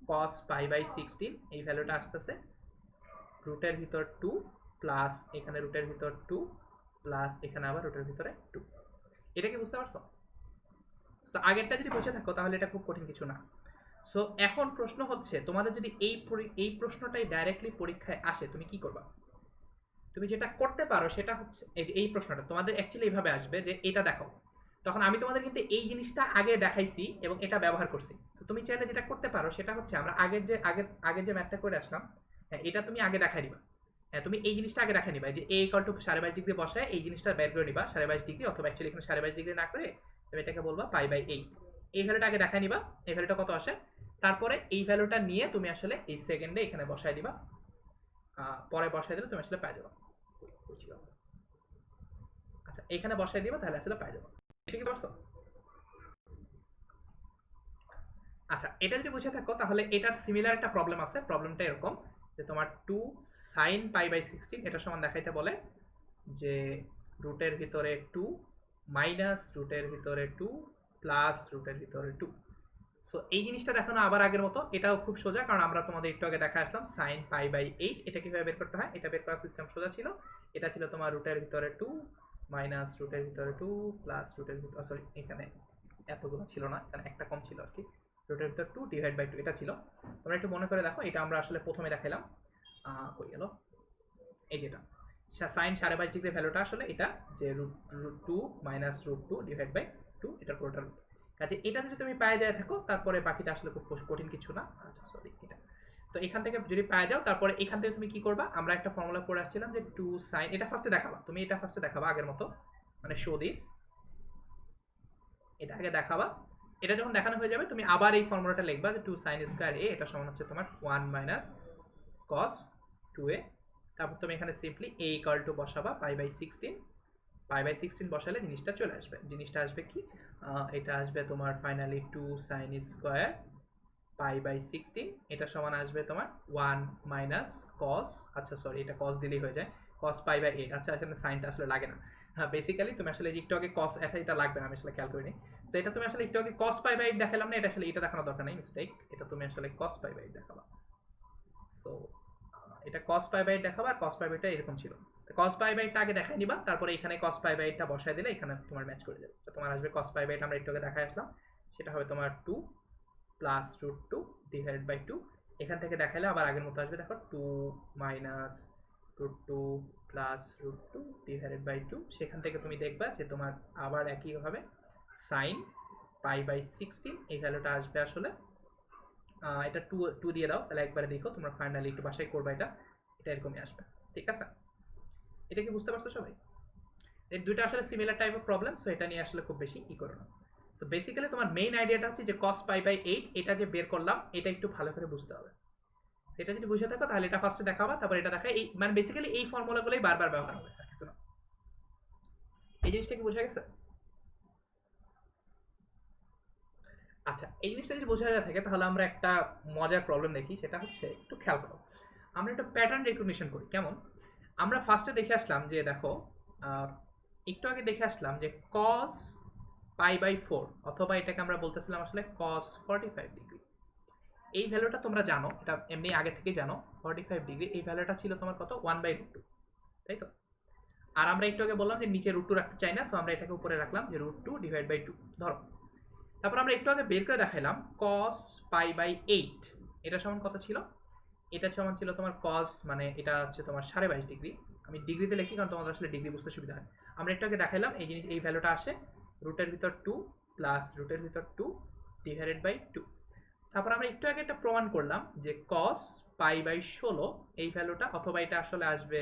cos পাই বাই 16, এই ভ্যালুটা আসতেছে রুটের ভিতর 2 প্লাস এখানে রুটের ভিতর 2 প্লাস এখানে আবার রুটের ভিতরে 2। এটা কি বুঝতে পারছো? সো আগেরটা যদি বুঝে থাকো তাহলে এটা খুব কঠিন কিছু না। সো এখন প্রশ্ন হচ্ছে তোমাদের যদি এই প্রশ্নটাই ডাইরেক্টলি পরীক্ষায় আসে তুমি কি করবা? তুমি যেটা করতে পারো সেটা হচ্ছে এই যে এই প্রশ্নটা তোমাদের অ্যাকচুয়ালি এইভাবে আসবে যে এটা দেখো, তখন আমি তোমাদের কিন্তু এই জিনিসটা আগে দেখাইছি এবং এটা ব্যবহার করছি। তো তুমি চাইলে যেটা করতে পারো সেটা হচ্ছে আমরা আগের যে ম্যাথটা করে আসলাম, হ্যাঁ এটা তুমি আগে দেখাই দিবা। হ্যাঁ তুমি এই জিনিসটা আগে দেখাই নিবা যে a ইকুয়াল টু 22.5 ডিগ্রি বসায় এই জিনিসটা বের করে নিবা 22.5 ডিগ্রি, অথবা অ্যাকচুয়ালি এখানে 22.5 ডিগ্রি না করে তুমি এটাকে বলবা পাই বাই 8। এই ভ্যালুটা আগে দেখাই নিবা, এই ভ্যালুটা কত আসে, তারপরে এই ভ্যালুটা নিয়ে তুমি আসলে এই সেকেন্ডে এখানে বসায় দিবা। পরে বসাই দিলে তুমি আসলে পেয়ে যাবে। আচ্ছা এখানে বসাই দিবা তাহলে আসলে পেয়ে যাবে। এটা কি পারছো? আচ্ছা এটা যদি বুঝে থাকো তাহলে এটার সিমিলার একটা প্রবলেম আছে। প্রবলেমটা এরকম যে তোমার 2 sin π/16 এটা সমান দেখাইতে বলে যে রুটের ভিতরে 2 মাইনাস রুটের ভিতরে 2 প্লাস রুটের ভিতরে 2। সো এই জিনিসটা দেখানো আবার আগের মতো, এটাও খুব সোজা, কারণ আমরা তোমাদের একটু আগে দেখা আসলাম sin π/8 এটা কিভাবে বের করতে হয়। এটা বের করার সিস্টেম সোজা ছিল। এটা ছিল তোমার রুটের ভিতরে 2 মাইনাস রুটের ভিতরে 2 প্লাস রুটের ভিতরে, সরি এখানে এতগুলো ছিল না, এখানে একটা কম ছিল আর কি, রুটের ভিতরে 2 ডিভাইড বাই 2 এটা ছিল। তোমরা একটু মনে করে দেখো, এটা আমরা আসলে প্রথমে দেখাইলাম কই গেল, এই যেটা সাইন 22.5 ডিগ্রি ভ্যালুটা আসলে এটা যে root 2 minus root 2 divide by 2 এটার পুরোটা রুট। কাজে এটা যদি তুমি পায়ে যায় থাকো তারপরে বাকিটা আসলে খুব কঠিন কিছু না। আচ্ছা সরি এটা, তো এখান থেকে যদি পায়ে যাও তারপরে এখান থেকে তুমি কি করবা, আমরা একটা ফর্মুলা পড়ে আসছিলাম যে 2 সাইন, এটা ফার্স্টে দেখাবা তুমি, এটা ফার্স্টে দেখাবা আগের মতো, মানে শো দিস, এটা আগে দেখাবা। এটা যখন দেখানো হয়ে যাবে তুমি আবার এই ফর্মুলাটা লিখবা যে 2 সাইন স্কয়ার এ এটা সমান হচ্ছে তোমার 1 মাইনাস কস 2a। তারপর তুমি এখানে সিম্পলি a ইকুয়াল টু বসাবা π/16, π/16 বসালে জিনিসটা চলে আসবে। জিনিসটা আসবে কি, এটা আসবে তোমার ফাইনালি 2 সাইন স্কয়ার π/16 এটা সমান আসবে তোমার 1 মাইনাস কস, আচ্ছা সরি এটা কস দিলেই হয়ে যায়, কস π/8। আচ্ছা এখানে সাইনটা আসলে লাগে না। হ্যাঁ বেসিক্যালি তুমি আসলে একটু আগে কস, এটা লাগবে না, আমি আসলে খেয়াল করিনি। সো এটা তুমি আসলে একটু আগে কস π/8 দেখালাম না, এটা আসলে এটা দেখানোর দরকার নেই, মিস্টেক, এটা তুমি আসলে কস π/8 দেখাবা। সো এটা cos π/8 দেখাবা, আর cos π/8 টা এরকম ছিল, cos π/8 টা আগে দেখাই নিবা, তারপরে এখানে cos π/8 টা বসায় দিলে এখানে তোমার ম্যাচ করে যাবে। তো তোমার আসবে cos π/8 আমরা একটু আগে দেখাই আসলাম, সেটা হবে তোমার 2 প্লাস রুট 2 ডিভাইডেড বাই 2। এখান থেকে দেখাইলে আবার আগের মতো আসবে, দেখো 2 minus root 2 plus root 2 divided by 2। সেখান থেকে তুমি দেখবা যে তোমার আবার একই হবে sin π/16 এই ভ্যালুটা আসবে আসলে, এটা 2 দিয়ে দাও তাহলে একবারে দেখো তোমরা ফাইনালি একটু বাসায় করবা, এটা এটা এরকমই আসবে। ঠিক আছে, এটা কি বুঝতে পারছো সবাই? এই দুইটা আসলে similar type of problem, so এটা নিয়ে আসলে খুব বেশি ই করো না। সো বেসিক্যালি তোমার মেইন আইডিয়াটা হচ্ছে যে cos π/8 এটা যে বের করলাম এটা একটু ভালো করে বুঝতে হবে। এটা যদি বুঝে থাকো তাহলে এটা ফার্স্টে দেখাবা, তারপর এটা দেখায়, এই মানে বেসিক্যালি এই ফর্মুলাগুলোই বারবার ব্যবহার হবে, আর কিছু না। এই জিনিসটা কি বোঝা গেছে? আচ্ছা এই জিনিসটা যদি বোঝা যায় থাকে তাহলে আমরা একটা মজার প্রবলেম দেখি, সেটা হচ্ছে একটু খেয়াল করো, আমরা একটা প্যাটার্ন রেকগনিশন করি। কেমন? আমরা ফার্স্টে দেখে আসলাম যে দেখো, একটু আগে দেখে আসলাম যে cos π/4 অথবা এটাকে আমরা বলতেছিলাম আসলে cos 45 ডিগ্রি, এই ভ্যালুটা তোমরা জানো, এটা এমনি আগে থেকে জানো 45 ডিগ্রি এই ভ্যালুটা ছিল তোমার কত 1/√2, তাই তো? আর আমরা একটু আগে বললাম যে নিচে √2 রাখতে চাই না, সো আমরা এটাকে উপরে রাখলাম যে √2 ডিভাইড বাই 2 ধরো। তারপর আমরা একটু আগে বের করে দেখাইলাম cos π/8 এটা সমান কত ছিল, এটা সমান ছিল তোমার cos, মানে এটা হচ্ছে তোমার 22.5 ডিগ্রি, আমি ডিগ্রিতে লিখি কারণ তোমাদের আসলে ডিগ্রি বুঝতে সুবিধা হয়। আমরা একটু আগে দেখাইলাম এই জিনিস, এই ভ্যালুটা আসে রুটের ভিতর 2 প্লাস রুটের ভিতর 2 ডিভাইডেড বাই 2। তারপর আমরা একটু আগে একটা প্রমাণ করলাম যে cos π/16 এই ভ্যালুটা, অথবা এটা আসলে আসবে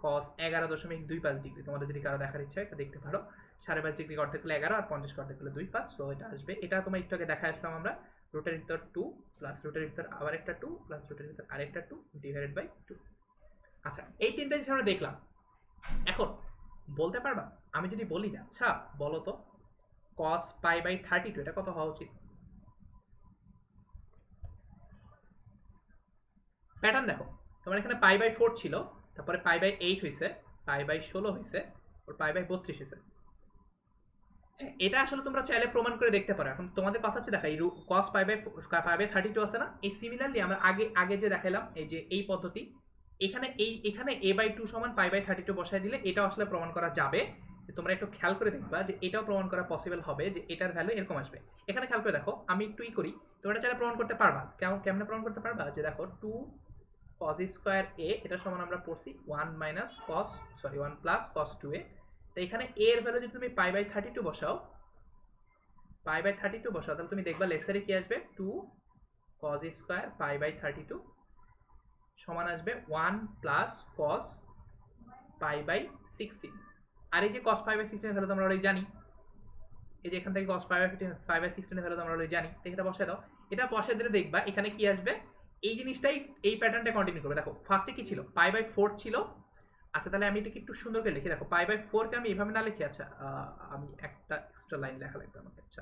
cos 11.25 ডিগ্রি, তোমাদের যদি কারো দেখার ইচ্ছা এটা দেখতে পারো, 5.5 ডিগ্রি অর্ধেক হলে 11 আর 50 অর্ধেক হলে 2/5, সো এটা আসবে, এটা তোমার একটু আগে দেখা আসলাম আমরা রুটের ভিতর 2 প্লাস রুটের ভিতর আবার একটা 2 প্লাস রুটের ভিতর আরেকটা 2 ডিভাইডেড বাই 2। আচ্ছা এই তিনটা জিনিস আমরা দেখলাম। এখন বলতে পারবা, আমি যদি বলি যে আচ্ছা বলো তো cos π/32 এটা কত হওয়া উচিত? প্যাটার্ন দেখো, তোমার এখানে π/4 ছিল, তারপরে π/8 হয়েছে, π/16 হয়েছে, ওর π/32 হয়েছে। এটা আসলে তোমরা চাইলে প্রমাণ করে দেখতে পারো। এখন তোমাদের কথা হচ্ছে দেখা, এই cos π/32 আছে না, এই সিমিলারলি আমরা আগে আগে যে দেখালাম এই যে এই পদ্ধতি, এখানে এখানে a/2 সমান π/32 বসায় দিলে এটা আসলে প্রমাণ করা যাবে। তোমরা একটু খেয়াল করে দেখবা যে এটাও প্রমাণ করা পসিবল হবে যে এটার ভ্যালু এরকম আসবে। এখানে খেয়াল করে দেখো, আমি একটু করি, তোমরা চাইলে প্রমাণ করতে পারবা। কেমনে প্রমাণ করতে পারবা, যে দেখো 2 cos স্কয়ার a এটা সমান আমরা পড়ছি 1 minus cos, sorry 1 plus cos 2a। তো এখানে a এর ভ্যালু যদি তুমি π/32 বসাও, π/32 বসাও, তাহলে তুমি দেখবা লেফট সাইডে কি আসবে, 2 cos স্কয়ার π/32 সমান আসবে 1 প্লাস cos π/16। আর এই যে cos π/16 এর ভ্যালু আমরা অলরেডি জানি, এই যে এখান থেকে cos π/16 এর ভ্যালু আমরা অলরেডি জানি, এটা বসায় দাও। এটা বসায় দিলে দেখবা এখানে কি আসবে, এই জিনিসটাই এই প্যাটার্নটা কন্টিনিউ করবে। দেখো ফার্স্টে কি ছিল, π/4 ছিল। আচ্ছা তাহলে আমি এটাকে একটু সুন্দর করে লিখি। দেখো π/4 কে আমি এভাবে না লিখে, আচ্ছা আমি একটা এক্সট্রা লাইন লেখা লাগবে আমাকে। আচ্ছা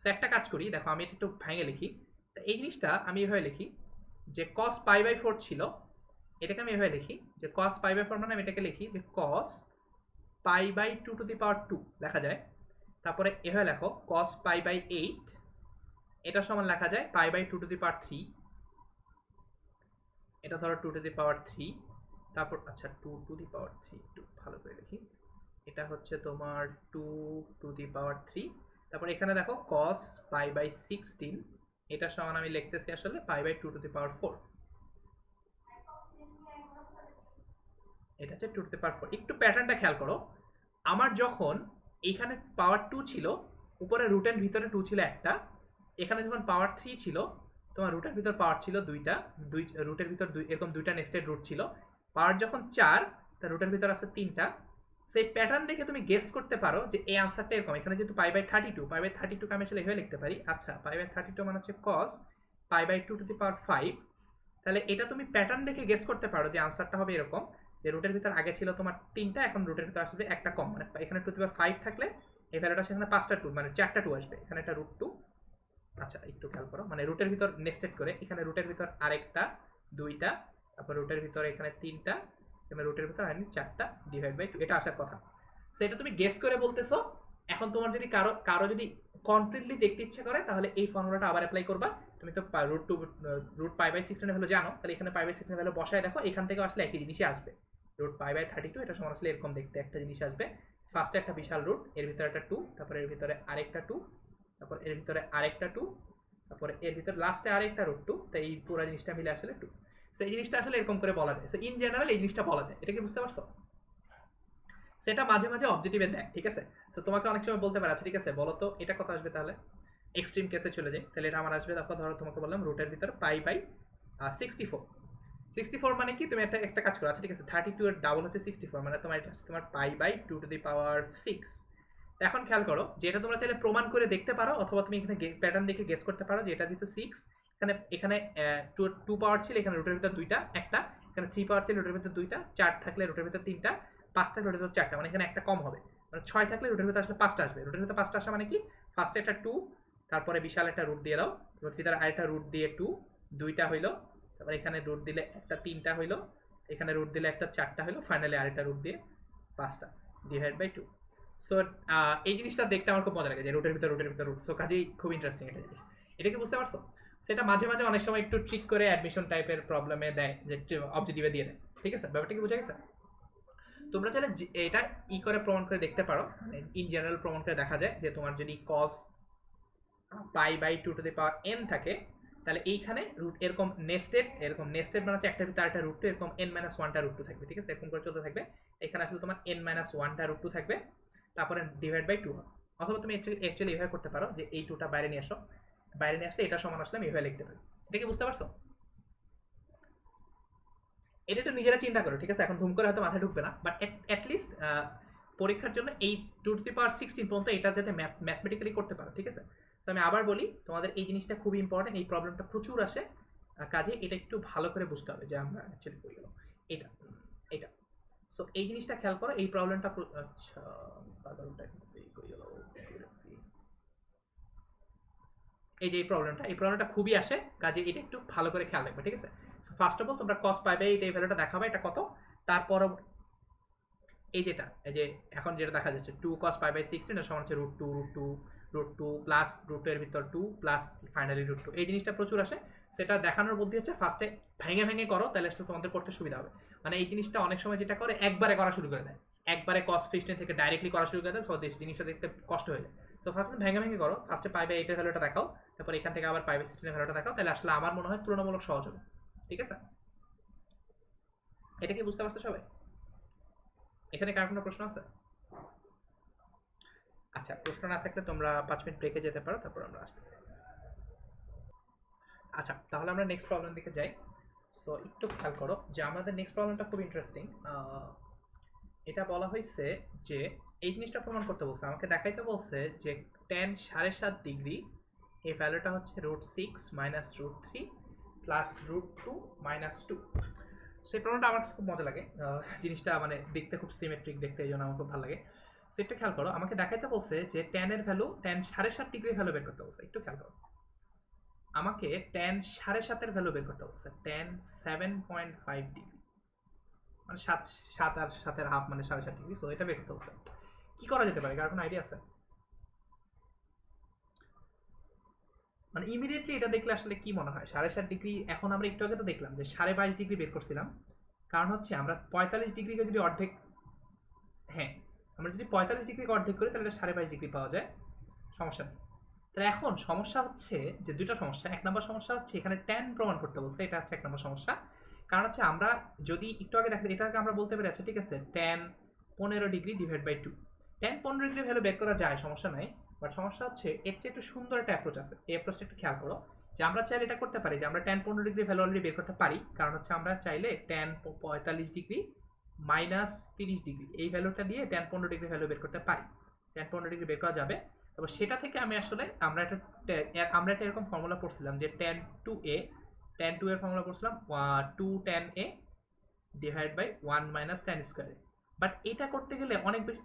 তো একটা কাজ করি, দেখো আমি এটা একটু ভেঙে লিখি। তো এই জিনিসটা আমি এভাবে লিখি যে cos π/4 ছিল, এটাকে আমি এভাবে লিখি যে cos π/4 মানে আমি এটাকে লিখি যে cos π/2 টু দি পাওয়ার 2 লেখা যায়। তারপরে এভাবে লেখো cos π/8, এটা সমান লেখা যায় π/2 টু দি পাওয়ার 3, এটা ধরো 2 টু দি পাওয়ার 3। তারপর আচ্ছা 2 টু দি পাওয়ার 3 একটু ভালো করে লিখি, এটা হচ্ছে তোমার 2 টু দি পাওয়ার 3। তারপর এখানে দেখো cos π/16, এটা সমান আমি লিখতেছি আসলে π/2 টু দি পাওয়ার 4, এটা হচ্ছে 2 টু দি পাওয়ার 4। একটু প্যাটার্নটা খেয়াল করো, আমার যখন এইখানে পাওয়ার 2 ছিল, উপরে রুটের ভিতরে 2 ছিল একটা, এখানে যখন পাওয়ার 3 ছিল, তোমার রুটের ভিতর পাওয়ার ছিল দুইটা, দুই রুটের ভিতর এরকম দুইটা নেস্টেড রুট ছিল। পাওয়ার যখন 4, তার রুটের ভিতর আছে 3টা। সেই প্যাটার্ন দেখে তুমি গেস করতে পারো যে এই আনসারটা এরকম। এখানে যেহেতু π/32, π/32 আমি আসলে এভাবে লিখতে পারি। আচ্ছা π/32 মানে হচ্ছে cos π/2 টু দি পাওয়ার 5। তাহলে এটা তুমি প্যাটার্ন দেখে গেস করতে পারো যে আনসারটা হবে এরকম, যে রুটের ভিতর আগে ছিল তোমার 3টা, এখন রুটের ভিতর আসবে একটা কম, মানে এখানে টু দি পাওয়ার 5 থাকলে এই ভ্যালুটা সেখানে 5টা 2, মানে 4টা 2 আসবে, এখানে একটা রুট 2। আচ্ছা একটু খেয়াল করো, মানে রুটের ভিতর নেস্টেড করে এখানে রুটের ভিতর আরেকটা, দুইটা, তারপর রুটের ভিতর এখানে 3টা, এখানে রুটের ভিতর আরেকটা 4টা ডিভাইড বাই 2, এটা আসার কথা। সেটা তুমি গেস করে বলতেছো। এখন তোমার যদি কারো যদি কমপ্লিটলি দেখতে ইচ্ছে করে, তাহলে এই ফর্মুলাটা আবার অ্যাপ্লাই করবা। তুমি তো রুট π/16 ভ্যালু জানো, তাহলে এখানে π/16 ভ্যালু বসায় দেখো, এখান থেকে আসলে একই জিনিসই আসবে। রুট π/32 এটা সমান আসলে এরকম দেখতে একটা জিনিস আসবে। ফার্স্টে একটা বিশাল রুট, এর ভিতরে একটা 2, তারপর এর ভিতরে আরেকটা 2, তারপর এর ভিতরে আরেকটা 2, তারপরে এর ভিতরে লাস্টে আরেকটা রুট 2। তাই এই পুরো জিনিসটা মিলে আসলে 2। সেই জিনিসটা আসলে এরকম করে বলা যায়। সো ইন জেনারেল এই জিনিসটা বলা যায়, এটা কি বুঝতে পারছো? সেটা মাঝে মাঝে অবজেক্টিভে দেয়, ঠিক আছে। তো তোমাকে অনেক সময় বলতে পারে, আচ্ছা ঠিক আছে বলো তো এটা কত আসবে, তাহলে এক্সট্রিম কেসে চলে যাই, তাহলে এটা আমার আসবে, দেখো ধরো তোমাকে বললাম রুটের ভিতর π/64। 64 মানে কি, তুমি একটা কাজ করো, আচ্ছা ঠিক আছে 32 এর ডাবল হচ্ছে 64, মানে তোমার এটা হচ্ছে তোমার π/2 টু দি পাওয়ার 6। এখন খেয়াল করো যে এটা তোমরা চাইলে প্রমাণ করে দেখতে পারো, অথবা তুমি এখানে প্যাটার্ন দেখে গেস করতে পারো যে এটা যেহেতু 6, এখানে এখানে 2 পাওয়ার ছিল, এখানে রুটের ভিতর দুইটা, একটা এখানে 3 পাওয়ার ছিল, রুটের ভিতর দুইটা, 4 থাকলে রুটের ভিতর 3টা, 5 থাকলে রুটের ভিতর 4টা, মানে এখানে একটা কম হবে, মানে 6 থাকলে রুটের ভিতর আসলে 5টা আসবে। রুটের ভিতর 5টা আসা মানে কি, ফার্স্টে একটা 2, তারপরে বিশাল একটা রুট দিয়ে দাও, এবার ভিতরে আরেকটা রুট দিয়ে 2, দুইটা হইলো, তারপরে এখানে রুট দিলে একটা 3টা হইলো, এখানে রুট দিলে একটা 4টা হইলো, ফাইনালি আরেকটা রুট দিয়ে 5টা ডিভাইড বাই 2। সো এই জিনিসটা দেখতে আমার খুব মজা লাগে, যে রুটের ভিতর রুট। সো কাজেই খুব ইন্টারেস্টিং একটা জিনিস। এটা কি বুঝতে পারছো? সেটা মাঝে মাঝে অনেক সময় একটু ট্রিক করে অ্যাডমিশন টাইপের প্রবলেমে দেয়, যে অবজেক্টিভে দিয়ে দেয়, ঠিক আছে। ব্যাপারটা কি বুঝা গেছে? তোমরা চাইলে এটা করে প্রমাণ করে দেখতে পারো, মানে ইন জেনারেল প্রমাণ করে দেখা যায় যে তোমার যদি cos π/2 to the power n থাকে, তাহলে এইখানে রুট এরকম নেস্টেড মানে হচ্ছে একটা ভিতরে আরেকটা রুট 2, এরকম n-1টা রুট 2 থাকবে, ঠিক আছে, এরকম করে চলতে থাকবে। এখানে আসলে তোমার n-1টা রুট 2 থাকবে, তারপরে ডিভাইড বাই 2 হবে। অথবা তুমি অ্যাকচুয়ালি এভাবে করতে পারো যে এই 2টা বাইরে নিয়ে আসো, বাইরে নিয়ে আসলে এটা সমান আসলে আমি এভাবে লিখতে পারি। এটা কি বুঝতে পারছো? এটা একটু নিজেরা চিন্তা করো, ঠিক আছে, এখন ধুম করে হয়তো মাথায় ঢুকবে না, বাট অ্যাটলিস্ট পরীক্ষার জন্য এই 2 টু দি পাওয়ার 16 পর্যন্ত এটা যাতে ম্যাথমেটিক্যালি করতে পারো, ঠিক আছে। তো আমি আবার বলি, তোমাদের এই জিনিসটা খুবই ইম্পর্টেন্ট, এই প্রবলেমটা প্রচুর আসে, কাজে এটা একটু ভালো করে বুঝতে হবে যে আমরা অ্যাকচুয়ালি করি গেল এটা এটা। সো এই জিনিসটা খেয়াল করো, এই প্রবলেমটা আচ্ছা এই যে এই প্রবলেমটা খুবই আসে, কাজে এটা একটু ভালো করে খেয়াল রাখবে, ঠিক আছে। সো ফার্স্ট অফ অল তোমরা cos π/8 এই ভ্যালুটা দেখাবে এটা কত, তারপর এই যেটা এই যে এখন যেটা দেখা যাচ্ছে 2 cos π/16 এটা সমান হচ্ছে √2 প্লাস √2 এর ভিতর 2 প্লাস ফাইনালি √2। এই জিনিসটা প্রচুর আসে, সেটা দেখানোর বুদ্ধি হচ্ছে ফার্স্টে ভেঙে ভেঙে করো, তাহলে তোমাদের করতে সুবিধা হবে। মানে এই জিনিসটা অনেক সময় যেটা করে একবারে করা শুরু করে দেয়, একবারে cos 15 থেকে ডাইরেক্টলি করা শুরু করে দেয়, সো জিনিসটা দেখতে কষ্ট হয়ে যায়। তো ফার্স্টে ভেঙে ভেঙে করো, ফার্স্টে π/8 এর ভ্যালুটা দেখাও, তারপর এখান থেকে আবার π/16 এর ভ্যালুটা দেখাও, তাহলে আসলে আমার মনে হয় তুলনামূলক সহজ হবে, ঠিক আছে। এটা কি বুঝতে পারছো সবাই? এখানে কার কোনো প্রশ্ন আছে? আচ্ছা প্রশ্ন না থাকলে তোমরা 5 মিনিট ব্রেকে যেতে পারো, তারপর আমরা আসতেছি। আচ্ছা তাহলে আমরা নেক্সট প্রবলেম দিকে যাই। সো একটু খেয়াল করো যে আমাদের নেক্সট প্রবলেমটা খুব ইন্টারেস্টিং। এটা বলা হয়েছে যে এই জিনিসটা প্রমাণ করতে বলছে, আমাকে দেখাইতে বলছে যে tan 7.5 ডিগ্রি এই ভ্যালুটা হচ্ছে √6 - √3 plus root two minus two. সেই প্রবলেমটা আমার কাছে খুব মজা লাগে, জিনিসটা মানে দেখতে খুব সিমেট্রিক দেখতে, এই জন্য আমার খুব ভালো লাগে। সেটা খেয়াল করো, আমাকে দেখাইতে বলছে যে ট্যানের ভ্যালু, ট্যান 7.5 ডিগ্রি ভ্যালু বের করতে বলছে। একটু খেয়াল করো, আমাকে ট্যান 7.5-এর ভ্যালু বের করতে বলছে। ট্যান 7.5 ডিগ্রি মানে 7 আর 7-এর হাফ মানে 7.5 ডিগ্রি। সো এটা বের করতে বলছে। কি করা যেতে পারে, কার কোনো আইডিয়া আছে? মানে ইমিডিয়েটলি এটা দেখলে আসলে কি মনে হয় 7.5 ডিগ্রি? এখন আমরা একটু আগে তো দেখলাম যে 22.5 ডিগ্রি বের করছিলাম, কারণ হচ্ছে আমরা 45 ডিগ্রিকে যদি অর্ধেক, হ্যাঁ আমরা যদি 45 ডিগ্রিকে অর্ধেক করি তাহলে 22.5 ডিগ্রি পাওয়া যায়, সমস্যা নেই। তাহলে এখন সমস্যা হচ্ছে যে দুটো সমস্যা। এক নম্বর সমস্যা হচ্ছে এখানে ট্যান প্রমাণ করতে বলছে, এটা হচ্ছে এক নম্বর সমস্যা। কারণ হচ্ছে আমরা যদি একটু আগে দেখি, এটাকে আমরা বলতে পারি আচ্ছা ঠিক আছে tan 15 degree divide by 2। Tan 15 degree value বের করা যায়, সমস্যা নাই। বাট সমস্যা হচ্ছে এর চেয়ে একটু সুন্দর একটা অ্যাপ্রোচ আছে। এই অ্যাপ্রোচটা একটু খেয়াল করো, যে আমরা চাইলে এটা করতে পারি যে আমরা ট্যান 15 ডিগ্রি ভ্যালু অলরেডি বের করতে পারি। কারণ হচ্ছে আমরা চাইলে ট্যান 45 ডিগ্রি মাইনাস 30 ডিগ্রি এই ভ্যালুটা দিয়ে ট্যান 15 ডিগ্রি ভ্যালু বের করতে পারি। ট্যান 15 ডিগ্রি বের করা যাবে। তারপর সেটা থেকে আমি আসলে আমরা একটা এরকম ফর্মুলা পড়ছিলাম যে ট্যান 2a, ট্যান 2 এর ফর্মুলা পড়ছিলাম 2 tan a divide by 1 minus tan স্কোয়ারে। বাট এটা করতে গেলে অনেক বেশি,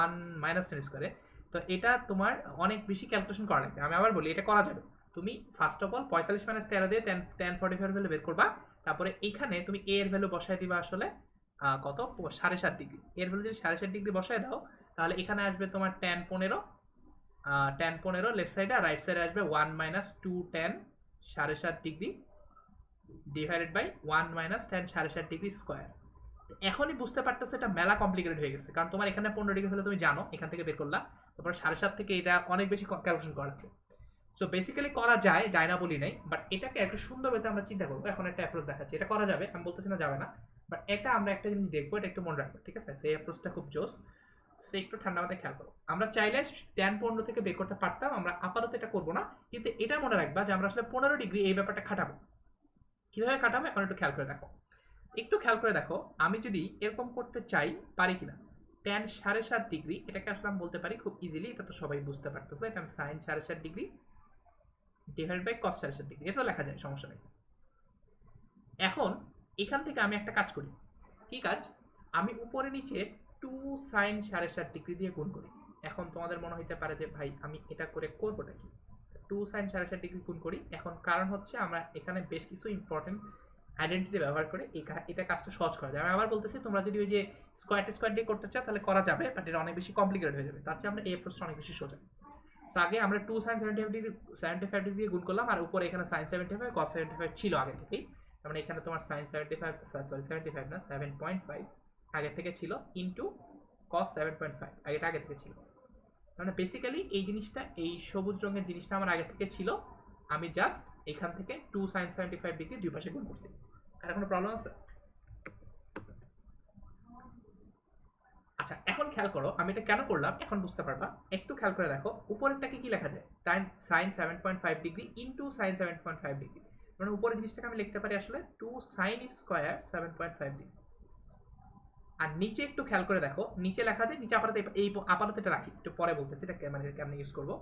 1 মাইনাস ট্যান স্কোয়ারে, তো এটা তোমার অনেক বেশি ক্যালকুলেশন করা লাগবে। আমি আবার বলি এটা করা যাবে। তুমি ফার্স্ট অফ অল 45 মাইনাস 13 দিয়ে ট্যান 45 ভ্যালু বের করবা। তারপরে এখানে তুমি a এর ভ্যালু বসায় দিবা আসলে কত 7.5 ডিগ্রি। এর ভ্যালু যদি 7.5 ডিগ্রি বসায় দাও তাহলে এখানে আসবে তোমার ট্যান 15, ট্যান 15 লেফট সাইডে, আর রাইট সাইডে আসবে 1 minus 2 tan 7.5 degree divided by 1 minus tan 7.5 degree square. এখনই বুঝতে পারতেছে এটা মেলা কমপ্লিকেটেড হয়ে গেছে, কারণ তোমার এখানে 15 ডিগ্রি হলে তুমি জানো এখান থেকে বের করলা, তারপর 7.5 থেকে এটা অনেক বেশি ক্যালকুলেশন করা লাগবে। সো বেসিক্যালি করা যায়, যায় না বলি নাই, বাট এটাকে একটু সুন্দরভাবে আমরা চিন্তা করবো। এখন একটা অ্যাপ্রোচ দেখাচ্ছি, এটা করা যাবে, আমি বলতেছি না যাবে না, বাট এটা আমরা একটা জিনিস দেখবো, এটা একটু মনে রাখবো, ঠিক আছে? সেই অ্যাপ্রোচটা খুব জোস। সে একটু ঠান্ডা মাথায় খেয়াল করো। আমরা চাইলে ট্যান 15 থেকে বের করতে পারতাম, আমরা আপাতত এটা করবো না, কিন্তু এটা মনে রাখবা যে আমরা আসলে 15 ডিগ্রি এই ব্যাপারটা খাটাবো। কিভাবে খাটাবো এখন একটু খেয়াল করে দেখো, একটু খেয়াল করে দেখো। আমি যদি এরকম করতে চাই পারি কিনা, ট্যান 7.5 ডিগ্রি এটাকে আসলে আমি বলতে পারি খুব ইজিলি, এটা তো সবাই বুঝতে পারতেছে, এটা আমি sine 7.5 degree divide by cos 7.5 degree, এটা লেখা যায়, সমস্যা নেই। এখন এখান থেকে আমি একটা কাজ করি। কি কাজ? আমি উপরে নিচে 2 সাইন 7.5 ডিগ্রি দিয়ে গুণ করি। এখন তোমাদের মনে হইতে পারে যে ভাই আমি এটা করে করবোটা কি? 2 সাইন 7.5 ডিগ্রি গুণ করি। এখন কারণ হচ্ছে আমরা এখানে বেশ কিছু ইম্পর্টেন্ট আইডেন্টিটি ব্যবহার করে এটা কাজটা সহজ করা যায়। আমি আবার বলতেছি, তোমরা যদি ওই যে স্কোয়ার দিয়ে করতে চাও তাহলে করা যাবে, বাট এটা অনেক বেশি কমপ্লিকেটেড হয়ে যাবে। তার চেয়ে আমরা এই অ্যাপ্রোচটা অনেক বেশি সোজা। সো আগে আমরা 2 সাইন 75 ডিগ্রি দিয়ে গুণ করলাম, আর উপরে এখানে সাইন 75 কস 75 ছিল আগে থেকেই। তার মানে এখানে তোমার সাইন 75, সরি 75 না 7.5 আগে থেকে ছিল, ইনটু কস 7.5 আগে থেকে ছিল। মানে বেসিক্যালি এই জিনিসটা, এই সবুজ রঙের জিনিসটা আমার আগে থেকে ছিল, আমি জাস্ট এখান থেকে 2 সাইন 75 ডিগ্রি দুই পাশে গুণ করছি। আর কোনো প্রবলেম আছে? আচ্ছা এখন খেয়াল করো আমি এটা কেন করলাম, এখন বুঝতে পারবা। একটু খেয়াল করে দেখো উপরেরটাকে কি লেখা যায়, sine 7.5 degree into sine 7.5 degree. মানে উপরের জিনিসটাকে আমি লিখতে পারি আসলে 2 সাইন স্কোয়ার 7.5 ডিগ্রি। আর নিচে একটু খেয়াল করে দেখো, নিচে লেখা যায়, নিচে আপাতত এই আপাতত এটা রাখি, একটু পরে বলতেছি এটা মানে কেমন ইউজ করবো।